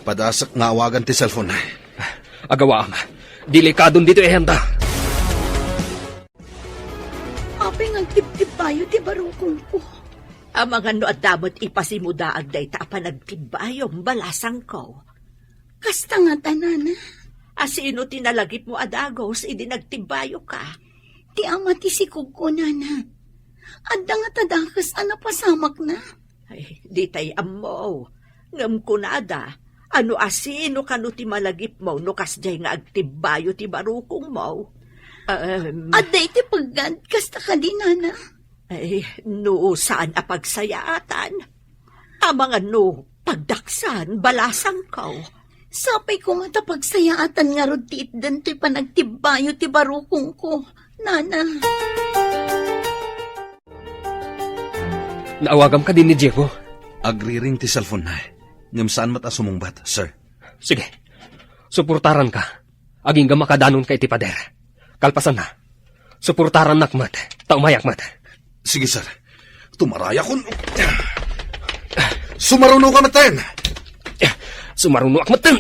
padasak nga awagan ti cellphone na. Agawa ama. Delikadon dito ehenta. Apay nga tip-tip tayo, ti barukong ko. Ang mga no adamot ipasimudaag day ta panagtibayong balasang ko. Kasta nga tanana. Asino tinalagip mo adagos, idi nagtibayo ka. Ti ama ti sikog ko, nana. Adda nga tadakas, pasamak na. Ay, di tay ammo. Ngam kunada, ano asino kanu ti malagip mo, no kasjay nga agtibayo ti barukong mo. Adda iti pagad, kasta ka di, nana. Ay, no saan apagsayaatan? Amang ano, pagdaksan, balasang ko. Sapay ko nga pagsayaatan nga rod ti itdan to'y panagtibayo ti barukong ko, nana. Naawagam ka din ni Diego. Agriring ti cellphone na. Ngam saan mata sumungbat, sir? Sige. Suportaran ka. Aging ga makadanon ka iti pader. Kalpasan na. Suportaran nakmat. Taumayak mat. Sige, sir. Tumaraya kun. Sumaruno ka maten! Sumaruno ak matan.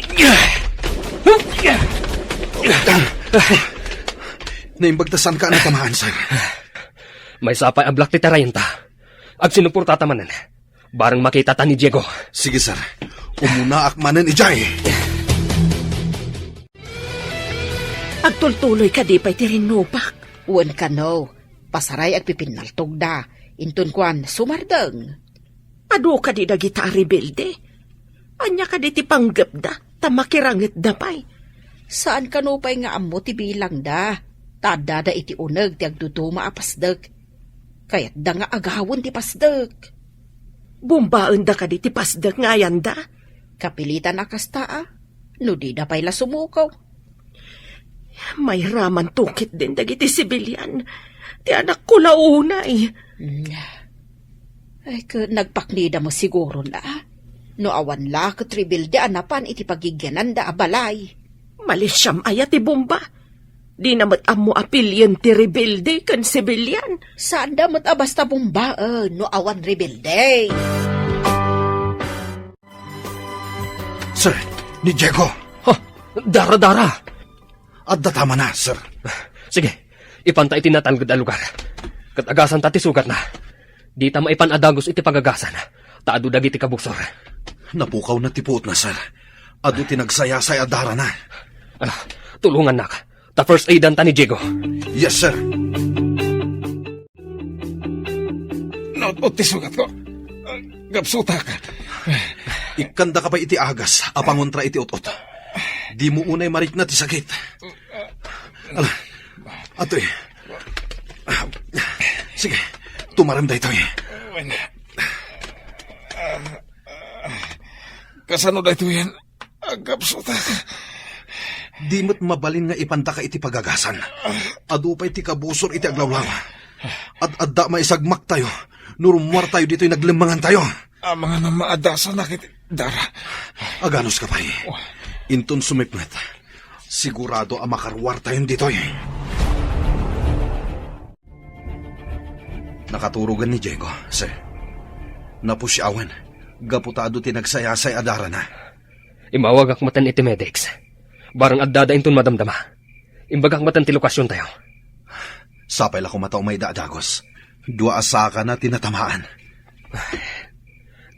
Naimbagtasan ka na tamahan, sir. May sapay ablak ti tarayenta. Ag sinuporta tamanan. Barang makita ta ni Diego. Sige, sir. Umuna akmanan ijay. Agtultuloy ka di pa'y tirinupak. Uwan ka no. Pasaray ag pipinaltog da. Intun kwan sumardeng. Ado ka di dagita rebilde. Anya ka di ti panggap da. Tamakirangit da pa'y. Saan ka no pa'y nga ammo ti bilang da? Tada da iti uneg ti agduduma apasdeg. Kaya't da nga agawon ti pasdeg. Bumbaan da ka di ti pasdag ngayan da. Kapilitan akasta no di da pa'y la sumukaw. May raman tukit din dagiti sibilyan. Ti anak ko launay. Ay, nagpaknida mo siguro na. No awan la katribil di anapan iti pagigyanan da abalay. Malis siyam ayat ti bomba. Di namat amo apilyan ti rebelde kan sibilyan. Saan da mat abasta bumbaan no awan rebelde? Sir, ni Diego. Dara-dara. At datama na, sir. Sige. Ipantay tinatalgad ang lugar. Katagasan tati sugat na. Di ta maipanadagos iti pagagasan. Taado dagiti kabuksor. Napukaw na tipuot na, sir. Ado tinagsayasay adara na. Tulungan na ka. Ta first aidan ta ni Diego. Yes, sir. Naot ti sugat ko. Gapsuta ka. Ikanda ka pa iti agas, apangontra iti utot. Di mo unay marik na ti sakit. Atoy. Sige, tumaram da ito eh. Kasano da ito yan? Gapsuta ka. Di mo't mabalin nga ipanta ka iti pagagasan. Adupay ti kabusor iti aglawlaw. At adda maisagmak tayo. Nurumwar tayo dito'y naglimangan tayo. Ang mga namaadasa na kiti dara. Aganos ka pa eh. Intun sumipnat. Sigurado ang makarwar tayo dito eh. Nakaturugan ni Diego, sir. Napusyawan. Gaputado tinagsayasay adara na. Imawag ak matan iti medics. Barang addada intun madamdama. Imbagak matan ti lokasyon tayo. Sapay la kumataw may daadagos. Dua asaka na tinatamaan.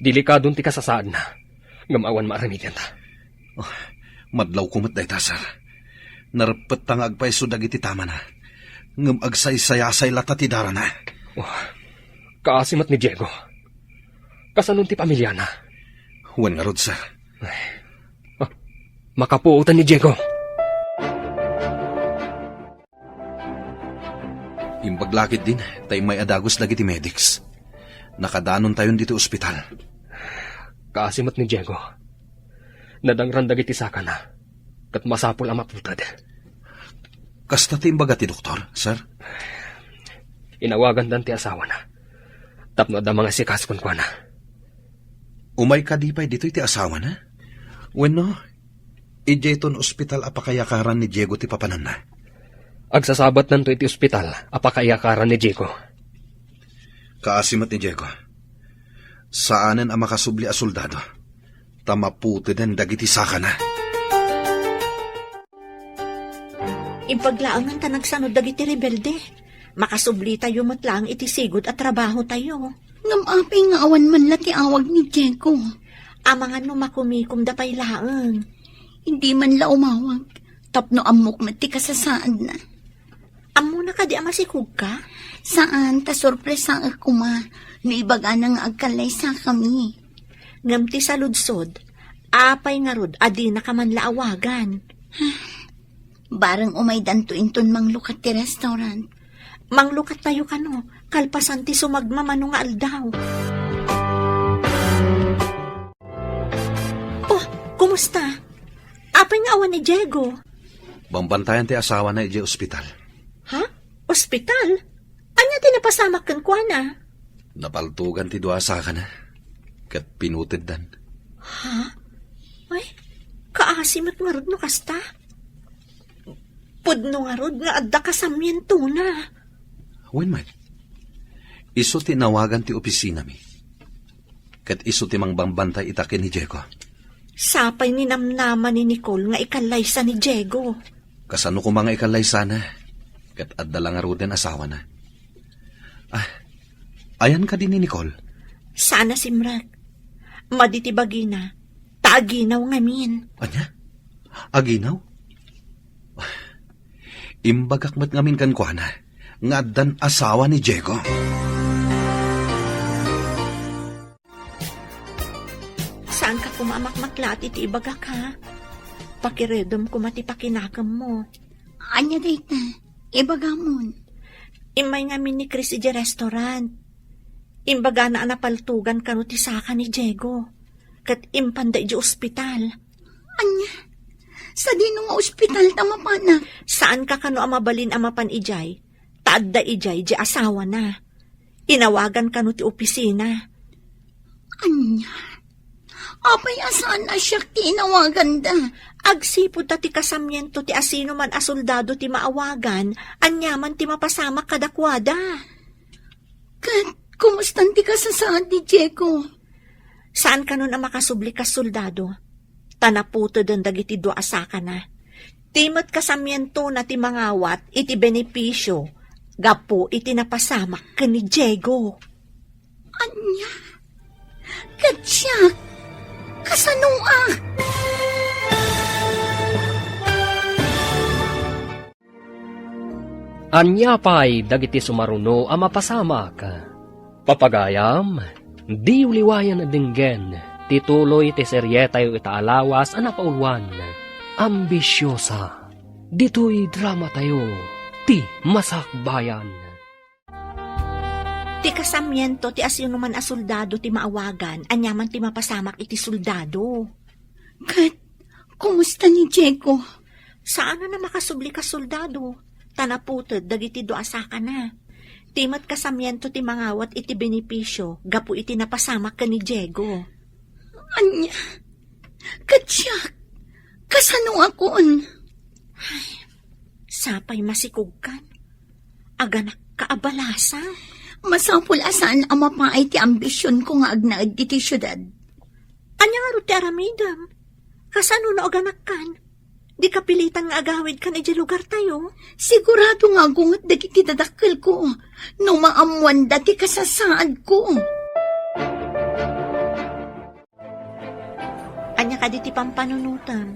Delikadon ti kasasaan na. Ngamawan maaramidyan ta. Madlaw kumat day ta, sir. Narapet tang agpaiso dagiti tama na. Ngam agsaysayasay lata ti dara na. Kaasimat ni Diego. Kasanon ti pamilya na. Wan nga rod, sir. Makapuutan ni Diego. Imbaglakit din, tayo may adagos dagiti medics. Nakadanon tayon dito ospital. Kaasimat ni Diego. Nadangran dagiti saka na. Kat masapul ang maputad. Kasta ti imbaga ti doktor, sir? Inawagan dan ti asawa na. Tapno da mga sikaskon ko na. Umay ka di pa'y dito'y ti asawa na? Bueno, ijeton ospital apakayakaran ni Diego ti papanan na. Agsasabat nanto iti ospital apakayakaran ni Diego. Kaasimat ni Diego. Saanan ang makasubli a soldado? Tamaputi den dagiti saka na. Impaglaangan ta nagsanod dagiti rebelde. Makasubli tayo matlang iti sigod at trabaho tayo. Ngamapay nga awan man lati awag ni Diego. Amangan no makumikom da pay laang. Hindi man la umawag. Tapno amok na ti kasasaan na. Amo na ka di amasikog ka? Saan ta sorpresa ako ma. Naibaga na nga agkalay sa kami. Ngamti sa ludsod, apay nga rod, adi na ka man laawagan. Barang umay danto-inton manglukat ti restaurant. Manglukat tayo kano, kalpasan ti sumagmamano nga aldaw. Oh, kumusta? Apay nga awan ni Diego. Bambantayan ti asawa na iti ospital. Ha? Ospital? Anya tinapasamak kan kwa na? Napaltugan ti dua saka na. Kat pinutid dan. Ha? Ay, kaasimat nga rod no kasta. Pudno nga rod nga adda kasamyento na. Wen man, iso tinawagan ti opisina mi. Kat iso ti mangbambantay itakin ni Diego. Sapay ni namnaman ni Nicole nga ikalaysa ni Diego. Kasano ko mga ikalay sana. Kat adda lang nga roden asawa na. Ayan ka din ni Nicole. Sana simrak. Maditibagi na. Taaginaw ngamin. Anya? Aginaw? Imbagakmat ngamin kan kwa na. Nga addan asawa ni Diego. Saan ka kumamakmaklat iti ibagak ha? Pakiredom ko matipakinakam mo. Anya date na. Ibagamon. Imay ngamin ni Chris iti restaurant. Imbaga na anapaltugan kano ti saka ni Diego. Kat impanda iti ospital. Anya? Sa dino nga ospital tamapana. Saan ka kano amabalin amapan ijay? Taadda ijay di asawa na. Inawagan kano ti opisina. Anya? Apay asaan na siya tinawagan da? Agsipod ta ti kasamyento ti asino man a soldado ti maawagan, anyaman ti mapasamak kadakwada. Kat, kumustan ti kasasaan ni Diego? Saan ka nun ang makasubli ka soldado? Tanaputo den dagiti do asaka na. Timot kasamyento na ti mangawat iti benepisyo. Gapo iti napasamak ka ni Diego. Anya? Kat siya, kasanua? Anya pa'y dagiti sumaruno a mapasamak. Papagayam, di uliwayan na dinggen, tituloy ti seryetayo itaalawas a napaulwan. Ambisyosa, dito'y drama tayo, ti masakbayan. Ti kasamyento ti asino man a soldado ti maawagan, anyaman ti mapasamak iti soldado. Kat, kumusta ni Diego? Saan na makasubli ka soldado? Tanaputod dagiti do asaka na. Timat kasamyento ti mangawat iti benepisyo, gapu iti napasamak ka ni Diego. Anya? Katsak, kasano akon? Sapay masikugkan. Aganak kaabalasa. Masapul asaan ang mapaay ti ambisyon ko nga agnaad iti syudad. Anya nga ro ti aramidam? Kasano na aganak kan? Di kapilitan nga agawid kan iti lugar tayo? Sigurado nga gungat dagiti dadakkel ko. No maamuan dati kasasaad ko. Anya ka di ti pampanunutan.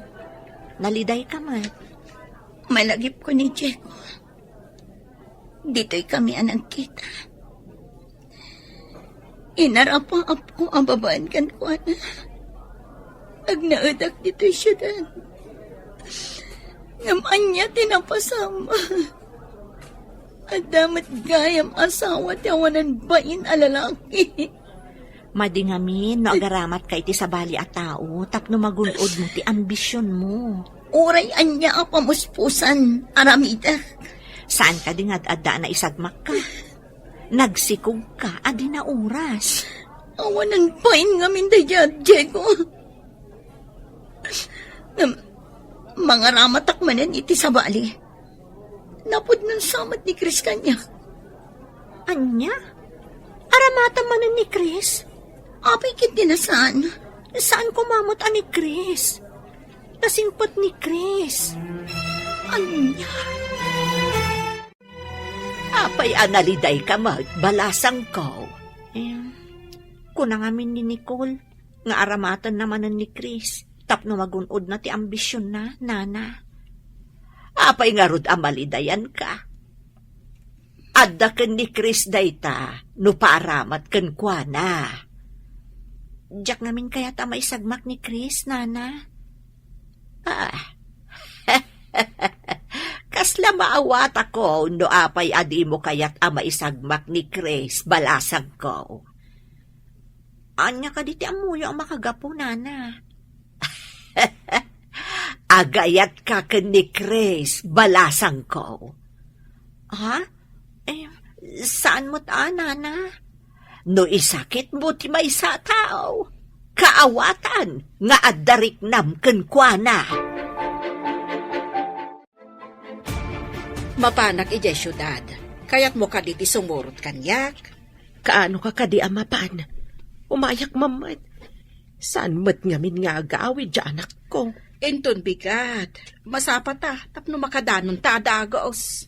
Naliday ka man. Malagip ko ni Diego. Dito'y kami anang kita. Inarapa-ap ko ang babaan kan ko na. Agnaadak dito'y syudad. Naman niya tinapasama. At damat gayam asawa tiyawanan bain alalaki. Madingamin, no agaramat ka iti sabali at tao, tapno magunod mo ti ambisyon mo. Uray anya a pamuspusan, aramida. Saan ka di nga na isagmak ka? Nagsikog ka, adi na oras. Awanan bain ngamin daya, Diego. Mga ramatak manan iti sabali. Napod ng samat ni Chris kanya. Anya? Aramata man ni Chris. Apay kiti na saan? Saan kumamot ni Chris? Nasingpot ni Chris. Anya? Apay analiday ka balasang ko. Kunang amin ni Nicole, nga aramatan naman ni Chris, tapno magunod na ti ambisyon na, nana. Apay nga rod amalidayan ka. Adda ken ni Chris dayta, no paaramat ken kwa na. Diyak namin kaya ta maisagmak ni Chris, nana. Kasla maawat ako, no apay adi mo kaya't maisagmak ni Chris, balasag ko. Anya ka diti amuyo ang makagapo, nana. Agayat ka ken ni Chris, balasang ko. Ha? Saan mo't nana? No isakit mo ti may sa tao. Kaawatan nga addarik nam ken kuana. Mapanak ijay syudad. Kaya't mo ka diti sumurot kanyak. Kaano ka kadi amapan? Umayak mamat. Saan mat ngamin nga agawid dyan anak ko? Enton bigat. Masapa ta, tapno makadanon ta adagos.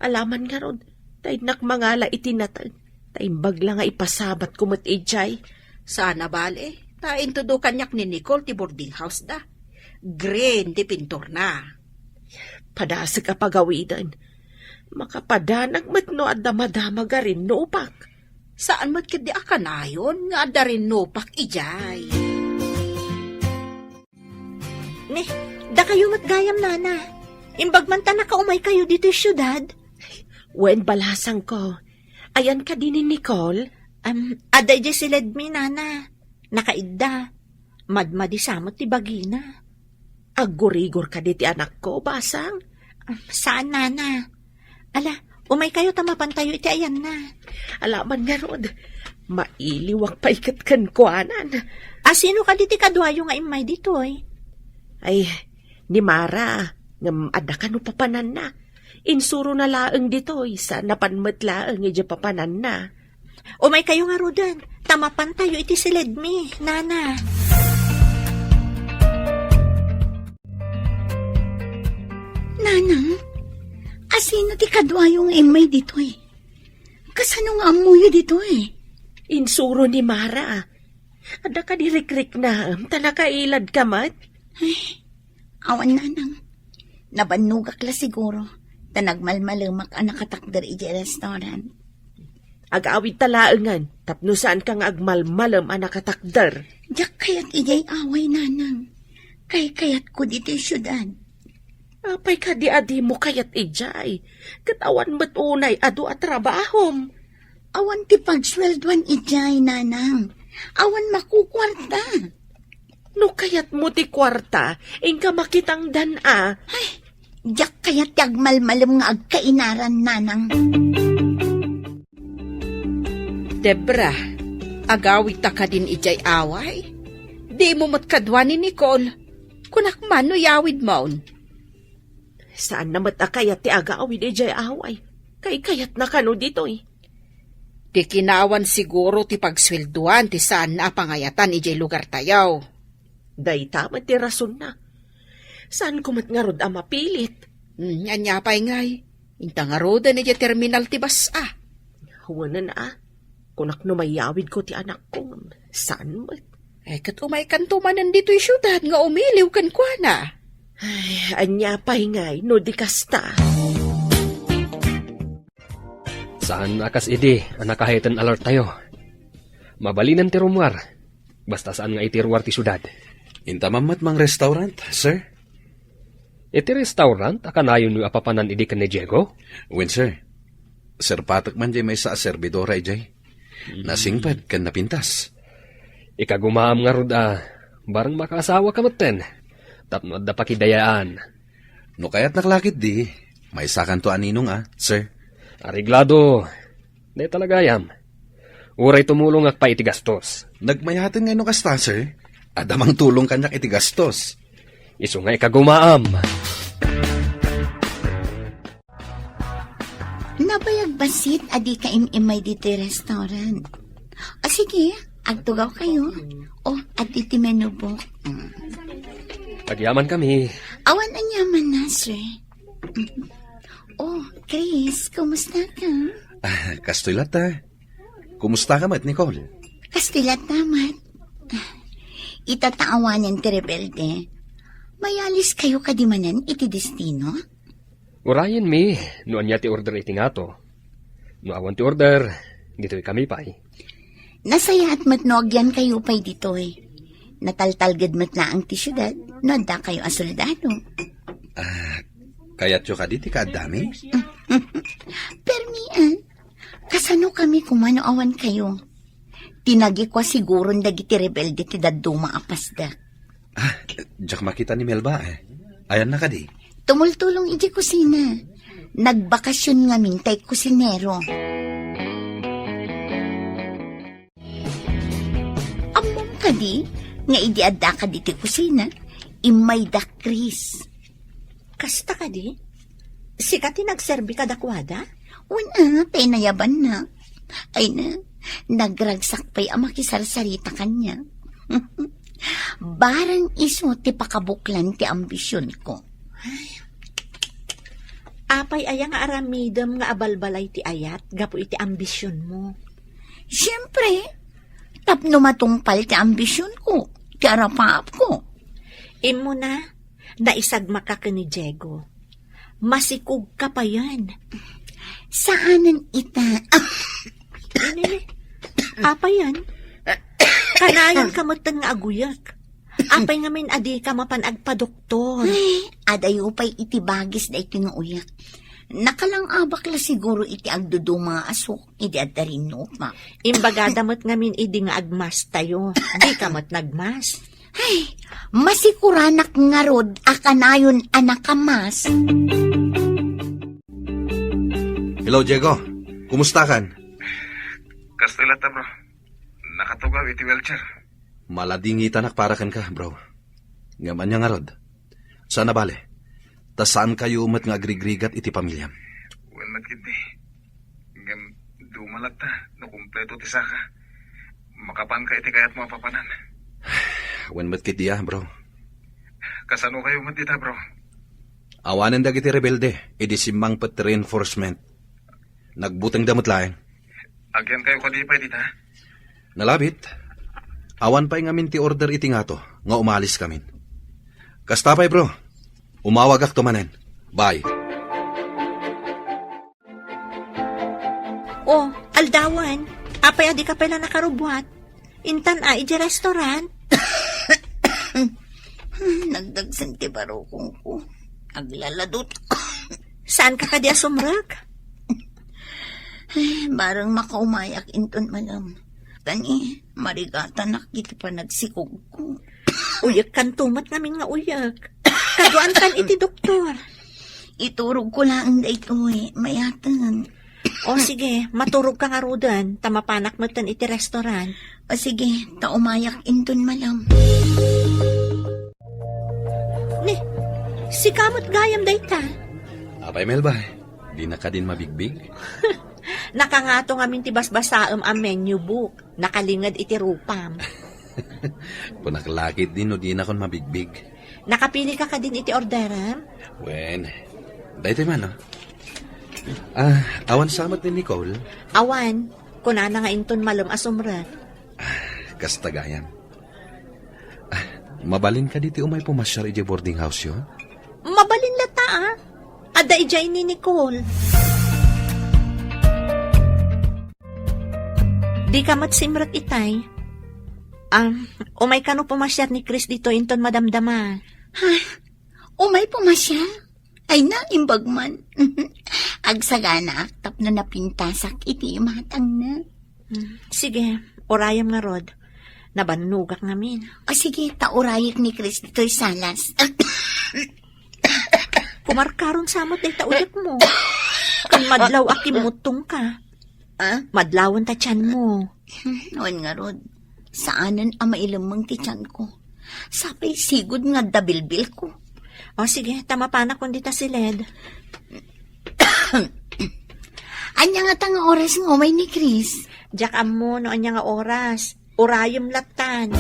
Alaman nga ron, tay nakmangala itinatag. Taimbag lang nga ipasabat kumat ijay. Sana bale, ta intudo kanyak ni Nicole ti boarding house da. Green ti pintor na. Padasag ka pagawidan. Makapadanag mat no at damadama ga rin no upak. Saan mat kadi akanayon nga adda rin nopak ijay. Ne, da kayo matgayam, nana. Imbag man ta nakaumay kayo dito syudad. Wen balasang ko. Ayan ka din ni Nicole? Aday di silad mi, nana. Nakaidda. Madmadi samot ti bagina. Agurigor ka diti anak ko, basang? Saan, nana? Ala, umay kayo tamapan tayo iti ayan na. Alaman nga rod, mailiwak pa ikat kan kuanan. Sino ka diti kadwayo nga imay dito eh? Ay, ni Mara, ngam ada ka no papanan na. Insuro na laeng dito, isa napanmat laeng ija papanan na. Umay kayo nga rodan, tamapan tayo iti silid mi, nana. Nanang, asino ti kadwayong imay dito eh? Kasano nga amuyo dito eh? Insuro ni Mara. Ada ka dirikrik na, talakailad ka mat? Ay, awan nanang. Nabanugak la siguro. Tanagmalmalumak ang nakatakder iji restaurant. Agawid talaengan, tapno saan kang agmalmalam ang nakatakder. Diyak kayat ijay away nanang. Kayat ko dito syudad. Apay ka di adi mo kayat ijay. Katawan mo't unay adu at trabahom. Awan ti pagsweldoan ijay nanang. Awan makukwarta. No kayat mo ti kwarta, ingka makitang dana. Ay, diyak kayat yagmalmalam nga agkainaran nanang. Debra, agawit ta ka din ijay away? Di mo matkadwa ni Nicole. Kunak man no yawid maun. Saan namat kayat ti agawid ijay away? Kayat na kano dito eh. Di kinawan siguro ti pagswelduan ti saan na pangayatan ijay lugar tayaw. Day tama ti rason na. Saan kumat nga rod mapilit? Anya pa'y ngay. Inta nga roda ni terminal ti basa. Huwag na kunak no mayawid ko ti anak ko. Saan mo? Kat umay kan tumanan dito'y syudad nga umiliw kan kwa na. Ay, anya pa'y ngay, no di kasta. Saan akas idi, anakahitan alert tayo. Mabalinan ti rumwar. Basta saan nga itirwar ti syudad. Intamamat mang restaurant, sir? Iti restaurant, akanayon yung apapanan idi kan ni Diego? Wen, sir. Sir Patak man jay may sa servidora ijay. Nasingpad kan napintas. Ikagumaam nga rod barang makaasawa ka maten. Tapno adda pakidayaan. No kaya't naklakit di, may sakan to aninong sir. Ariglado. Di talaga yam. Uray tumulong pa iti gastos. Nagmayatin nga no kasta, sir. Adamang tulong kanyak iti gastos. Isu nga ikagumaam. bayag basit, adi ka imay dito restaurant. O sige, agtugaw kayo. O, at iti menubok. Pagyaman kami. Awan ang yaman na, sir. Oh, Chris, kumusta ka? Kastoy lata. Kumusta ka, Mat Nicole? Kastilat naman. Itataawanan ti rebelde. Mayalis kayo kadimanan iti destino? Urayan mi, no anya ti order iti nga to. No awan ti order, dito'y kami pa'y. Nasaya at matnogyan kayo pa'y ditoy. Nataltalgad mat na ang ti syudad, no da kayo a soldado. Kaya't yung kaditi ka dami? Permian, kasano kami kumano awan kayo? Tinagi ko siguro dagiti rebelde ti daduma apasda. Diyak makita ni Melba Ayan na ka di. Tumultulong iti kusina. Nagbakasyon nga mintay kusinero. Among kadi, nga idi adda ka di ti kusina, imay da Chris. Kasta ka di? Sikat nagserbi ka dakwada? Una, penayaban na. Ay na, nagragsak pa'y amakisarsarita kanya. Barang iso ti pakabuklan ti ambisyon ko. Apay ayang aramidam nga abalbalay ti ayat, gapo iti ambisyon mo. Siyempre, tapno matungpal ti ambisyon ko, ti arapaap ko. Imo na, naisagma ka ni Diego. Masikog ka pa yan. Saanan ita? Apa yan? Kanayan ka matang nga aguyak. Apay nga min adi ka mapanagpa-doktor. Ay, adayo pa'y itibagis na iti nga uyak. Nakalang abak la siguro iti agduduma asok, iti adarin no, ma. Imbaga damot nga min idi nga agmas tayo. Di ka mat nagmas. Ay, masikuranak nga rod, akanayon anak kamas. Hello, Diego. Kumusta kan? Kastilata, bro. Nakatugaw iti wheelchair. Maladingi tanak para kan ka, bro. Ngaman niya nga rod. Sana bale. Ta saan kayo umat nga agrigrigat iti pamilyam? Wan matkindi. Ngam dumalat ta, no kumpleto ti saka. Makapan ka iti kayat mga papanan. Wan matkit diya, bro. Kasano kayo matita, bro? Awanan dagiti rebelde, idi simang pet reinforcement. Nagbutang damot laeng. Agyan kayo kadipay dita. Nalabit. Awan pa'y ngamin ti order iti nga to, nga umalis kamin. Kastapay, bro. Umawag ak tumanen. Bye. Oh, aldawan. Apay adi ka pala nakarubwat. Intan iji restaurant. Nagdagsan ti barokong ko. Aglaladot ko. Saan ka kadi asumrag? Ay, barang makaumayak inton malam. Tani, marigata nakita pa nagsikog ko. Uyak kan tumat namin nga uyak. Kaduan kan iti doktor. Iturog ko lang da ito mayatan. O sige, maturog ka nga rudan. Tamapanak mo tan iti restaurant. O sige, taumayak inton malam. Ni, si kamot gayam dayta. Apay, Melba. Di na ka din mabigbig. Nakangato nga min ti basbasaam ang menu book. Nakalingad iti rupam. Punaklakit din o di na kon mabigbig. Nakapili ka ka din iti orderam? Wen, dahito man, no? Awan samat ni Nicole. Awan, kunana nga inton malum asumra. Kastagayan. Mabalin ka diti umay pumasyar iti boarding house yun? Mabalin lata Ada ijay ni Nicole. Di ka matsimrat itay. Umay ka no pumasyar ni Chris dito inton madamdama. Ha? Umay pumasya? Ay na, imbagman. Agsagana, tap na napintasak, iti matang na. Sige, orayam nga rod. Nabanugak ngamin. O sige, taurayak ni Chris dito'y salas. Kumarkaron samot ay tauyak mo. Kan madlaw akimutong ka. Madlawan ta tiyan mo. Noon nga rod, saanan ang mailamang ti tiyan ko. Sapay sigod nga dabilbil ko. O sige, tamapanak kung dita si Led. Anya nga tanga oras ng umay ni Chris. Diyak mo no anya nga oras. Urayom latan.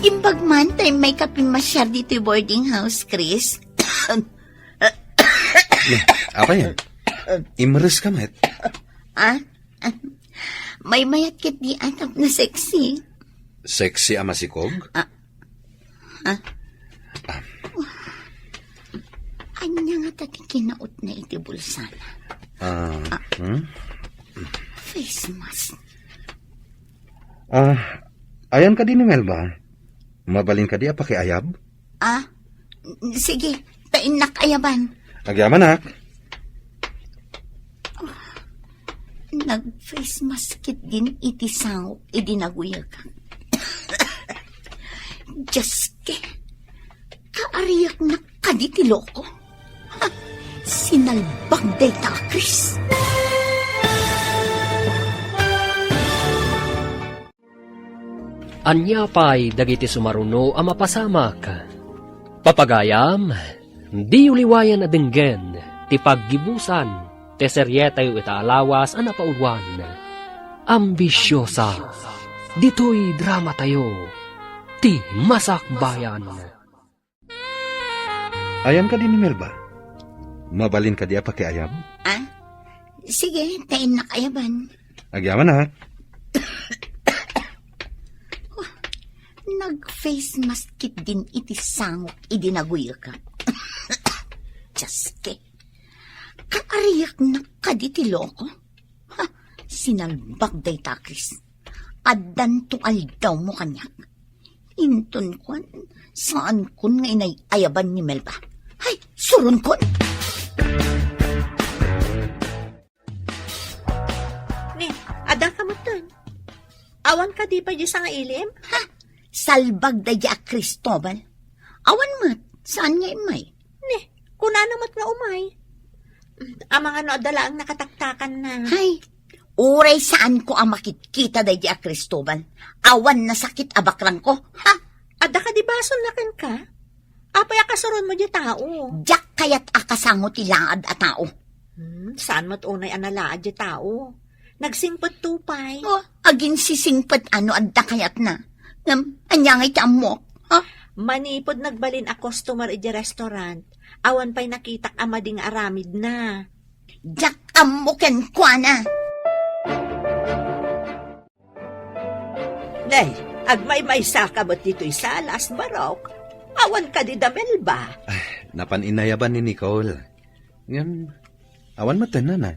Imbag man tayo may kaping masyar dito yung boarding house, Chris. Apa yan? Imres ka, met. Ah? May mayat kit di anak na sexy. Sexy ama si Kog? Anya nga tati kinaot na iti bulsana. Face mask. Ayan ka din ni Melba. Mabalin ka di apa kay Ayab? Sige, tainak ayaban. Agyaman nak. Nag-face mask kit din iti sangok, idinaguyag. Jaske, kaariyak na kaditi loko. Sinalbag day ta, Chris. Anya pa'y dagiti sumaruno ang mapasamak. Papagayam, di uliwayan na denggen, ti paggibusan, ti seryetayo itaalawas ang napaulwan. Ambisyosa, dito'y drama tayo, ti masakbayan. Ayan ka din ni Melba. Mabalin ka di apa kay Ayab? Sige, tainak ayaban. Agyaman nak. Nag-face mask kit din iti sangok, idinaguyag ka. Jaske, kaariyak na kaditi loko. Sinalbag day ta, Chris. Adan to aldaw mo kanyak. Inton kon, saan kon nga inay ayaban ni Melba? Hay, surun kon! Ni, ada ka mo dun. Awan ka di pa di sa nga ilim? Salbag day a Cristobal. Awan mat, saan nga imay? Ni, kunano mat nga umay. Ang mga no adala ang nakataktakan na. Hay, uray saan ko ang makikita day a Cristobal? Awan na sakit abakrang ko, ha? Ada ka di bason lakan ka? Apay akasuron mo di tao. Diyak kayat akasango tilaad a tao. Saan mo't unay analaad di tao? Nagsingpot tupay. Agin sisingpet ano adda kayat na. Anya ngay kamok, ha? Manipod nagbalin a customer iti restaurant. Awan pa'y nakitak amading aramid na. Diyak amoken kwa na. Nay, agmay-may saka ba't dito'y salas, Barok? Awan ka di damel ba? Napaninayaban ni Nicole. Yan, awan matanan na.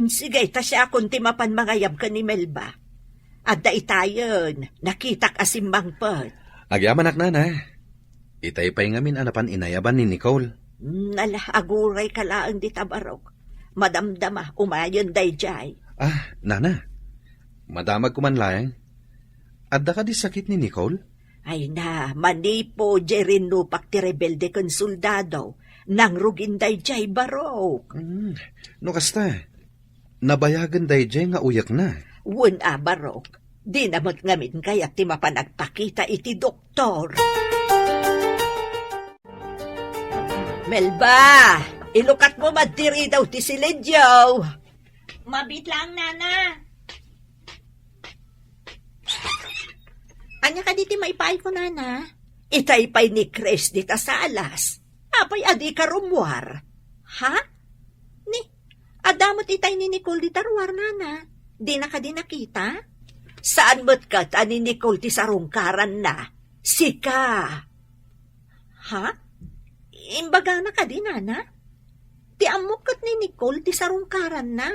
Sige, tasya akong timapan mangayab ka ni Melba. Adda itayon, nakitak asimbang pot. Agyaman nak na. Itay pa'y ngamin anapan inayaban ni Nicole. Nala, aguray ka laang di tabarok. Madamdama, umayon day jay. Nana. Madamag kumanlayang. Adda ka di sakit ni Nicole? Ay na, manipo, jerin lupak ti rebelde kon soldado. Nang rugin day jay barok. No kasta. Nabayagan day jay nga uyak na. Wun barok. Di namot ngamin kaya ti mapanagpakita iti doktor. Melba, ilukat mo madiri daw ti silidyo. Mabit lang, Nana. Anya ka diti maipay ko, Nana? Itaypay ni Chris di ta sa alas. Apay adi ka rumwar. Ha? Ni, adamot itay ni Nicole di tarwar, Nana. Di na ka di nakita? Saan mo't ka ta ni Nicole ti sarungkaran na? Sika. Ha? Imbaga na ka di, Nana? Ti amukot ni Nicole ti sarungkaran na.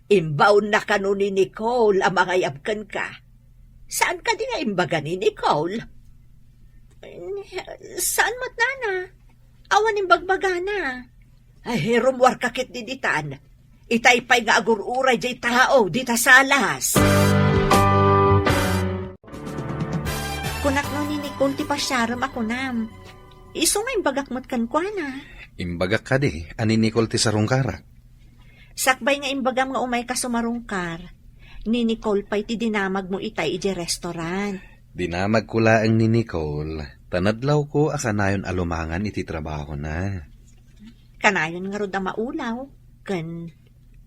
Imbaw na ka no ni Nicole ang mga yabkan ka. Saan ka di nga imbaga ni Nicole? Saan mo't, Nana? Awan imbagbaga na. Ay, rumwar kakit di ditan. Itaypay nga agururay jay tao, di ta salas. Kunak no ni Nicole ti pasyaram ako nam. Iso nga imbagak mo't kankwana. Imbagak ka di, ani Nicole ti sarungkara. Sakbay nga imbagam nga umay ka sumarungkar. Ni Nicole pa'y ti dinamag mo itay iji restaurant. Dinamag ko laang ni Nicole. Tanadlaw ko akanayon alumangan iti trabaho na. Kanayon nga rod na maulaw, kan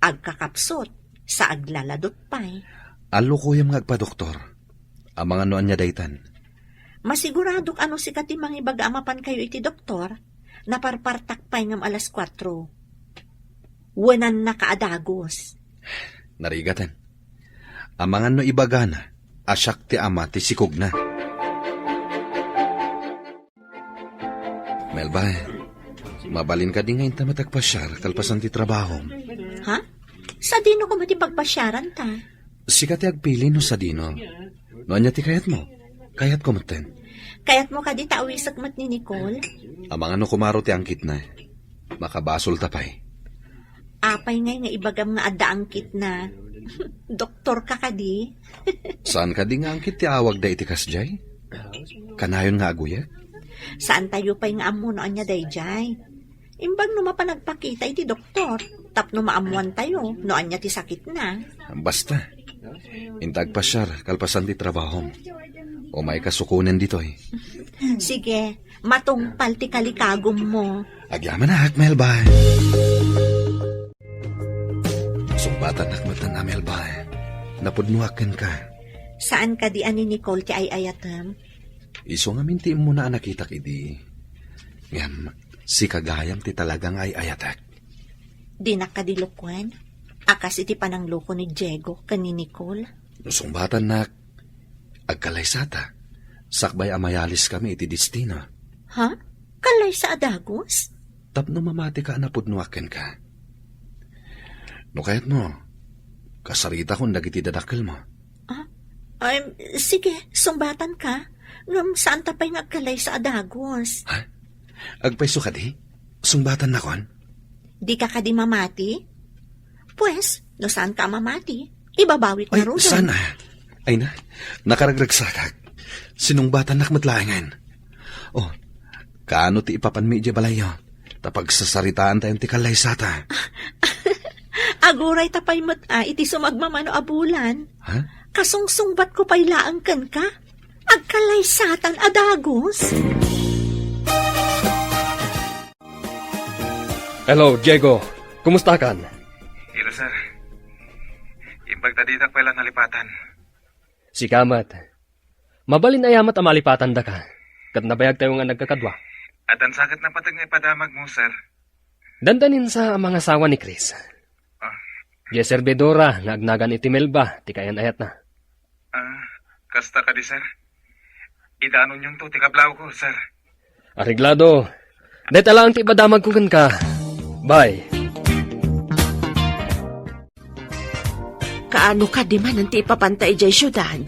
agkakapsot, sa aglaladot pa'y. Alo ko yung agpa-doktor. Ang mga noan niya daytan. Masiguradok ano si katimang ibagamapan kayo iti doktor, naparpartak pa'y ngam alas 4. Wanan na kaadagos. Narigatan. Ang mga no ibagana, asyak ti ama ti sikog na. Melba, mabalin ka din ngayon ta matagpasyar kalpasan ti trabaho. Ha? Sa dino ko matipagpasyaran ta? Sika ti agpili no sa dino. Noan niya ti kayat mo. Kayat ko maten. Kaya't mo ka di tawisak mat ni Nicole? Ang mga no kumaro ti angkit na. Makabasol tapay. Apay ngay nga ibagam nga adaangkit na. Doktor ka kadi? Saan ka di nga angkit ti awag da iti kasjay? Kanayon nga aguya? Saan tayo pa'y nga amo noon niya dayjay? Imbang no mapanagpakita iti doktor, tapno maamuan tayo, noon niya ti sakit na. Basta. Intag pasyar, kalpasan ti trabaho. O may kasukunan dito eh. Sige, matungpal ti kalikagom mo. Agyaman na, Melba. Sumbatan nakmatan na, Melba. Napudnuakan ka. Saan ka di ani Nicole ti ay ayatam? Iso nga minti mo na nakitak idi. Ngam, si kagayam ti talagang ay ayatak. Di nakadilukwan? Akas iti panangloko ni Diego kani Nicole? Sumbatan nak, agkalaysata. Sakbay amayalis kami iti destino. Ha? Kalay sa adagos? Tapno mamati ka napudnuakan ka. No kayat mo, kasarita kung dagiti dadakil mo. Ay, sige, sumbatan ka. Ngam saan tapay nagkalay sa adagos? Ha? Agpaiso ka di? Sumbatan na kon? Di ka kadi mamati? Pues, no saan ka mamati? Ibabawit Ay, na ro. sana. Ay na, nakaragragsakak. Sinungbatan nakmatlaangan. Oh, kaano ti ipapanmi di balayo? Tapag sasaritaan tayong ti kalaysata. Aguray tapay mat iti sumagmamano abulan. Ha? Kasungsungbat ko pa'y laangkan ka? Agkalaysatan adagos? Hello, Diego. Kumusta kan? Hello, sir. Imbag tadidak pala nalipatan. Si Kamat. Mabalin ayamat ang malipatan da ka. Kat nabayag tayo nga nagkakadwa. At ang sakit na patag nga ipadamag mo, sir. Dandanin sa mga asawa ni Chris. Di servidora, naagnagan iti Melba, ti kayan ayat na. Kasta ka di, sir. Idanon yung to, tikablaw ko, sir. Ariglado. Dahit alang ti ibadamag ko ka. Bye. Kaano ka di man nanti ipapantay jay syudad?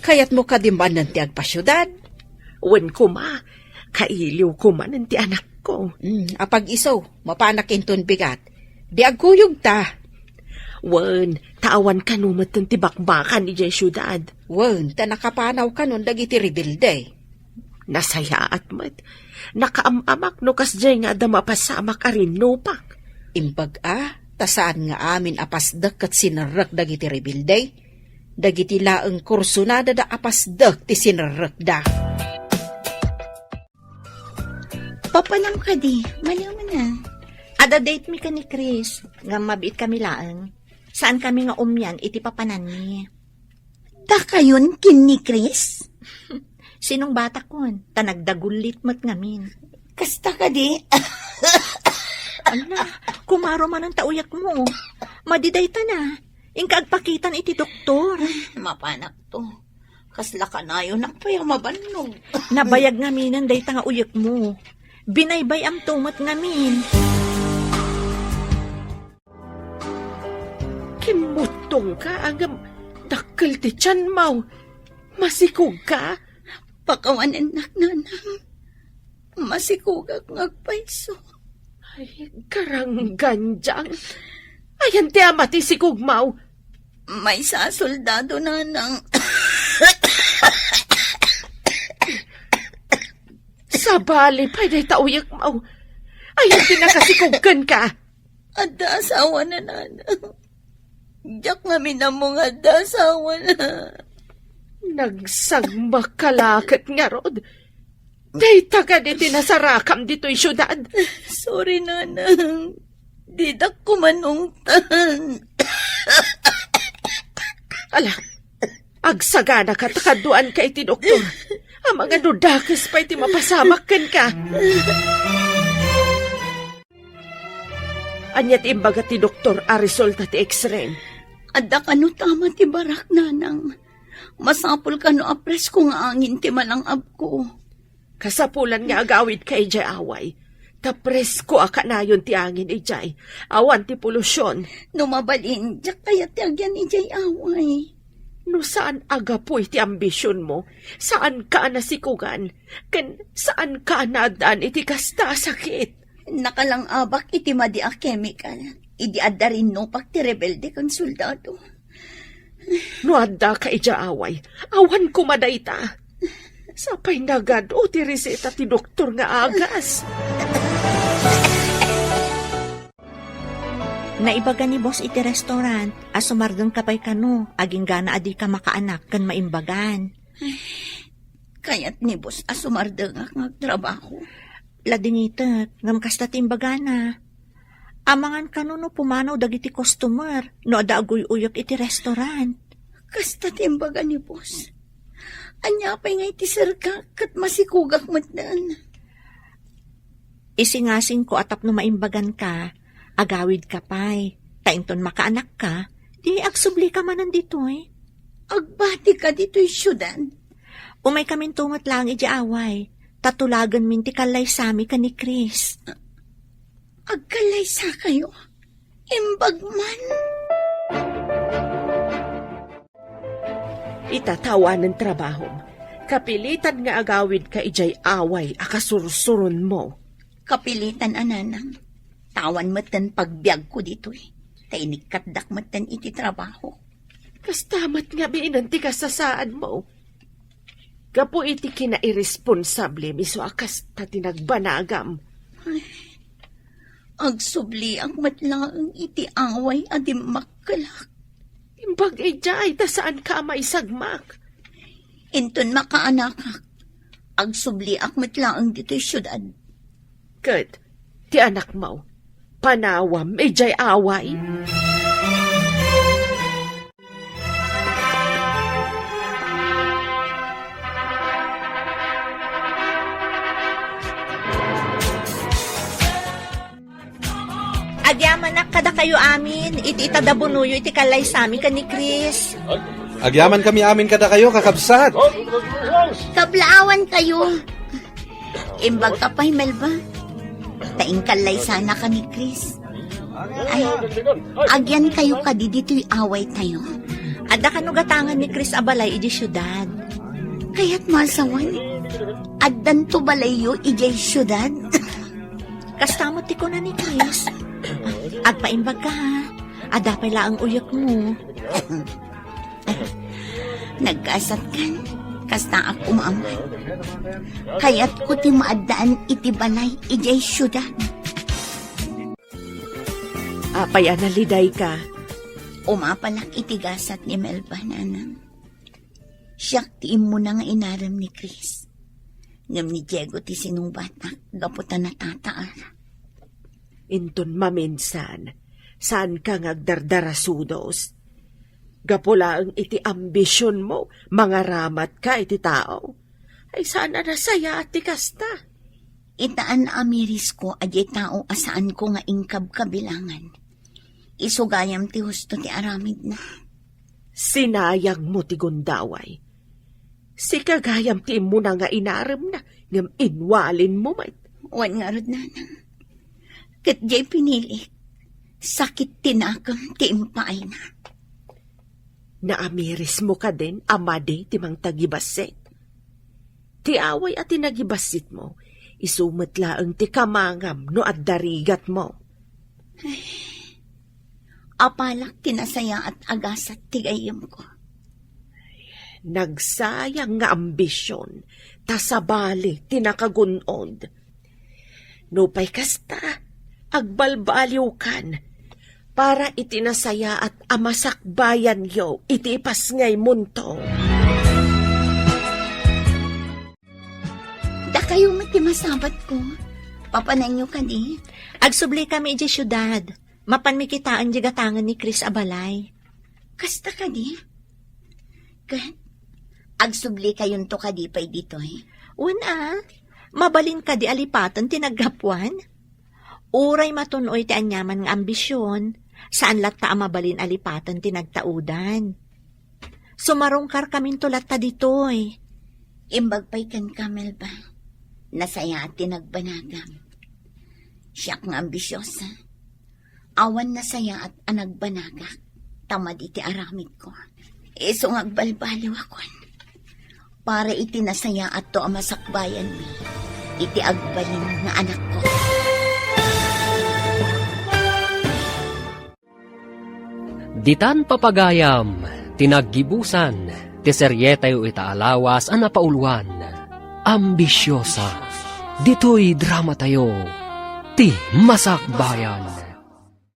Kayat mo ka di man nanti agpasyudad? Wen ko ma, kailiw ko man nanti anak ko. Apag isaw, mapanakin ton bigat. Di agkuyog ta. Wen, taawan ka numat nanti bakbakan ni jay syudad. Wen, ta nakapanaw ka nun dagiti rebilde. Nasaya at mat, nakaamamak no kasjay nga da mapasamak arin nopak. Imbag tasaan nga amin apasdak kat sinarrak dagiti rebilde. Dagiti laeng kursunada da apasdak ti sinarrak da. Papanam ka di, maliw mo na. Ada date mi ka ni Chris, nga mabit kami laang. Saan kami nga umyan iti papanan ni? Ta kayon kin ni Chris? Sinong bata kon? Tanagdagulit mat ngamin. Kasta ka di? Ala, kumaro man ang tauyak mo. Madiday ta na. Ingka agpakitan iti doktor. Mapanak to. Kasla ka na yun ang payamabanog. Nabayag ngaminan day ta nga uyak mo. Binaybay ang tumat ngamin. Kimutong ka, agam dakkel ti tiyan mau. Masikog ka? Pakawanan nanang. Masikugag ngagpaiso. Ay, karangganjang. Ayan ti amati si Kugmaw. May sa soldado nanang. Sa bali, pwede tauyak mau. Ayan ti nakasikugkan ka. Adda asawa na nanang. Diyak nga minamong adda asawa na. Nagsagmakalakat nga rod. Day taga di tinasarakam dito'y syudad. Sorry, nanang. Didak ko manungtan. Ala, agsagana ka takaduan ka iti doktor. Ang mga dudakis pa iti mapasamakan ka. Anyat imbaga ti doktor a resulta ti x-ray. Adda ka no tama ti barak, nanang. Masapul ka no apres kung angin ti malangab ko. Kasapulan nga agawid ka ijay away. Tapres ko akanayon ti angin ijay. Awan ti polusyon. No mabalin, jak kaya ti agyan ijay away. No saan agapoy ti ambisyon mo? Saan ka nasikugan? Saan ka nadaan iti kasta sakit? Nakalang abak iti madi a chemical. Idi adda rin no pag ti rebelde kang soldado. No adda ka ija away. Awan kumadayta. Sapay nagad o ti reseta ti doktor nga agas. Naibaga ni boss iti restaurant, asumargang kapay kano, aging gana adi ka makaanak kan maimbagan. Kaya't ni boss asumardang ak nagtrabaho. Ladingitat, ngam kasta timbaga na. Amangan kano no pumanaw dagiti customer, no ada aguy-uyok iti restaurant. Kasta timbaga ni boss. Anya pa'y nga iti sirka kat masikugak matdan. Isingasing ko atap no maimbagan ka, agawid ka pa'y, tainton makaanak ka, di agsubli ka man nandito eh. Agbati ka dito'y syudan. Umay kamin tungot lang idiaway, tatulagan min ti kalay sami ka ni Chris. Agkalay sa kayo. Imbagman. Itatawa ng trabaho. Kapilitan nga agawid ka ijay away akasursuron mo. Kapilitan ananang. Tawan matan pagbiag ko dito eh. Tainikatdak matan iti trabaho. Kastamat nga biinanti ka sa saan mo. Gapo iti kinairresponsable miso akas ta tinagbanagam. Agsubli ang matlaang iti away adim makkalak. Imbag ijay ta saan ka maisagmak. Inton makaanakak. Agsubli ak matlaang dito'y syudad. Kat, ti anak mo, panawam ijay away. Agyaman na kada kayo amin, iti itadabunuyo iti kalay sami ka ni Chris. Agyaman kami amin kada kayo, kakabsat. Kablaawan kayo. Imbag ka pa'y Melba. Taingkalay sana ka ni Chris. Ay, agyan kayo kadi dito'y away tayo. Ada kanugatangan ni Chris abalay iji syudad. Kaya't masawan. Addan to balayo ijay syudad. Kastamot ti ko na ni Chris. Agpaimbag ka ha. Adapay laang uyok mo. Nagkasat kan. Kasta ako maaman. Kaya't ko ti maadaan iti balay ijay syudad. Apay analiday ka. Umapalak itigasat ni Melba nanang. Siyak ti mo na nga inaram ni Chris. Ngam ni Diego ti sinong batak, gaputan na tataar. Inton maminsan, saan ka ngagdardarasudos? Gapula ang iti ambisyon mo, mga ramat ka iti tao. Ay sana nasaya at kasta. Itaan amiris ko adye tao asaan ko nga ingkab kabilangan. Isugayam ti husto ti aramid na. Sinayang mo ti gundaway. Si kagayam ti mo na nga inaram na, ngam inwalin mo may. Wan nga rod nanang. Kat jay pinili, sakit tinakam ti impaay na. Naamiris mo ka din, amade ti mang tagibasit. Ti away at tinagibasit mo, isumatlaang ti kamangam no at darigat mo. Apalak tinasaya at agasat ti gayam ko. Nagsayang nga ambisyon, tasabali tinakagunod. Nupay kasta, agbalbaliw kan, para itinasaya at amasakbayan yo, itipas ngay munto. Da kayo masabat ko. Papananyo ka di. Agsubli kami iti syudad. Mapan mi kitaan di gatangan ni Chris Abalay. Kasta ka di. Kat, agsubli kayon to ka di pa'y dito eh. Una, mabalin ka di alipatan tinaggapuan. Uray matunoy ti anyaman nga ambisyon, saan latta mabalin alipatan tinagtaudan. Sumarungkar kamin tulat ta ditoy. Imbag pa'y kan Kamel ba? Nasaya at tinagbanagam. Siya nga ambisyosa. Awan nasaya at anagbanagak. Tamad iti aramid ko. Iso nga agbalbaliw akon. Para iti nasaya at to amasakbayan mi. Iti agbalin nga anak ko. Ditan papagayam, tinaggibusan, ti seryetayo itaalawas ang napauluan. Ambisyosa, dito'y drama tayo, ti Masakbayan.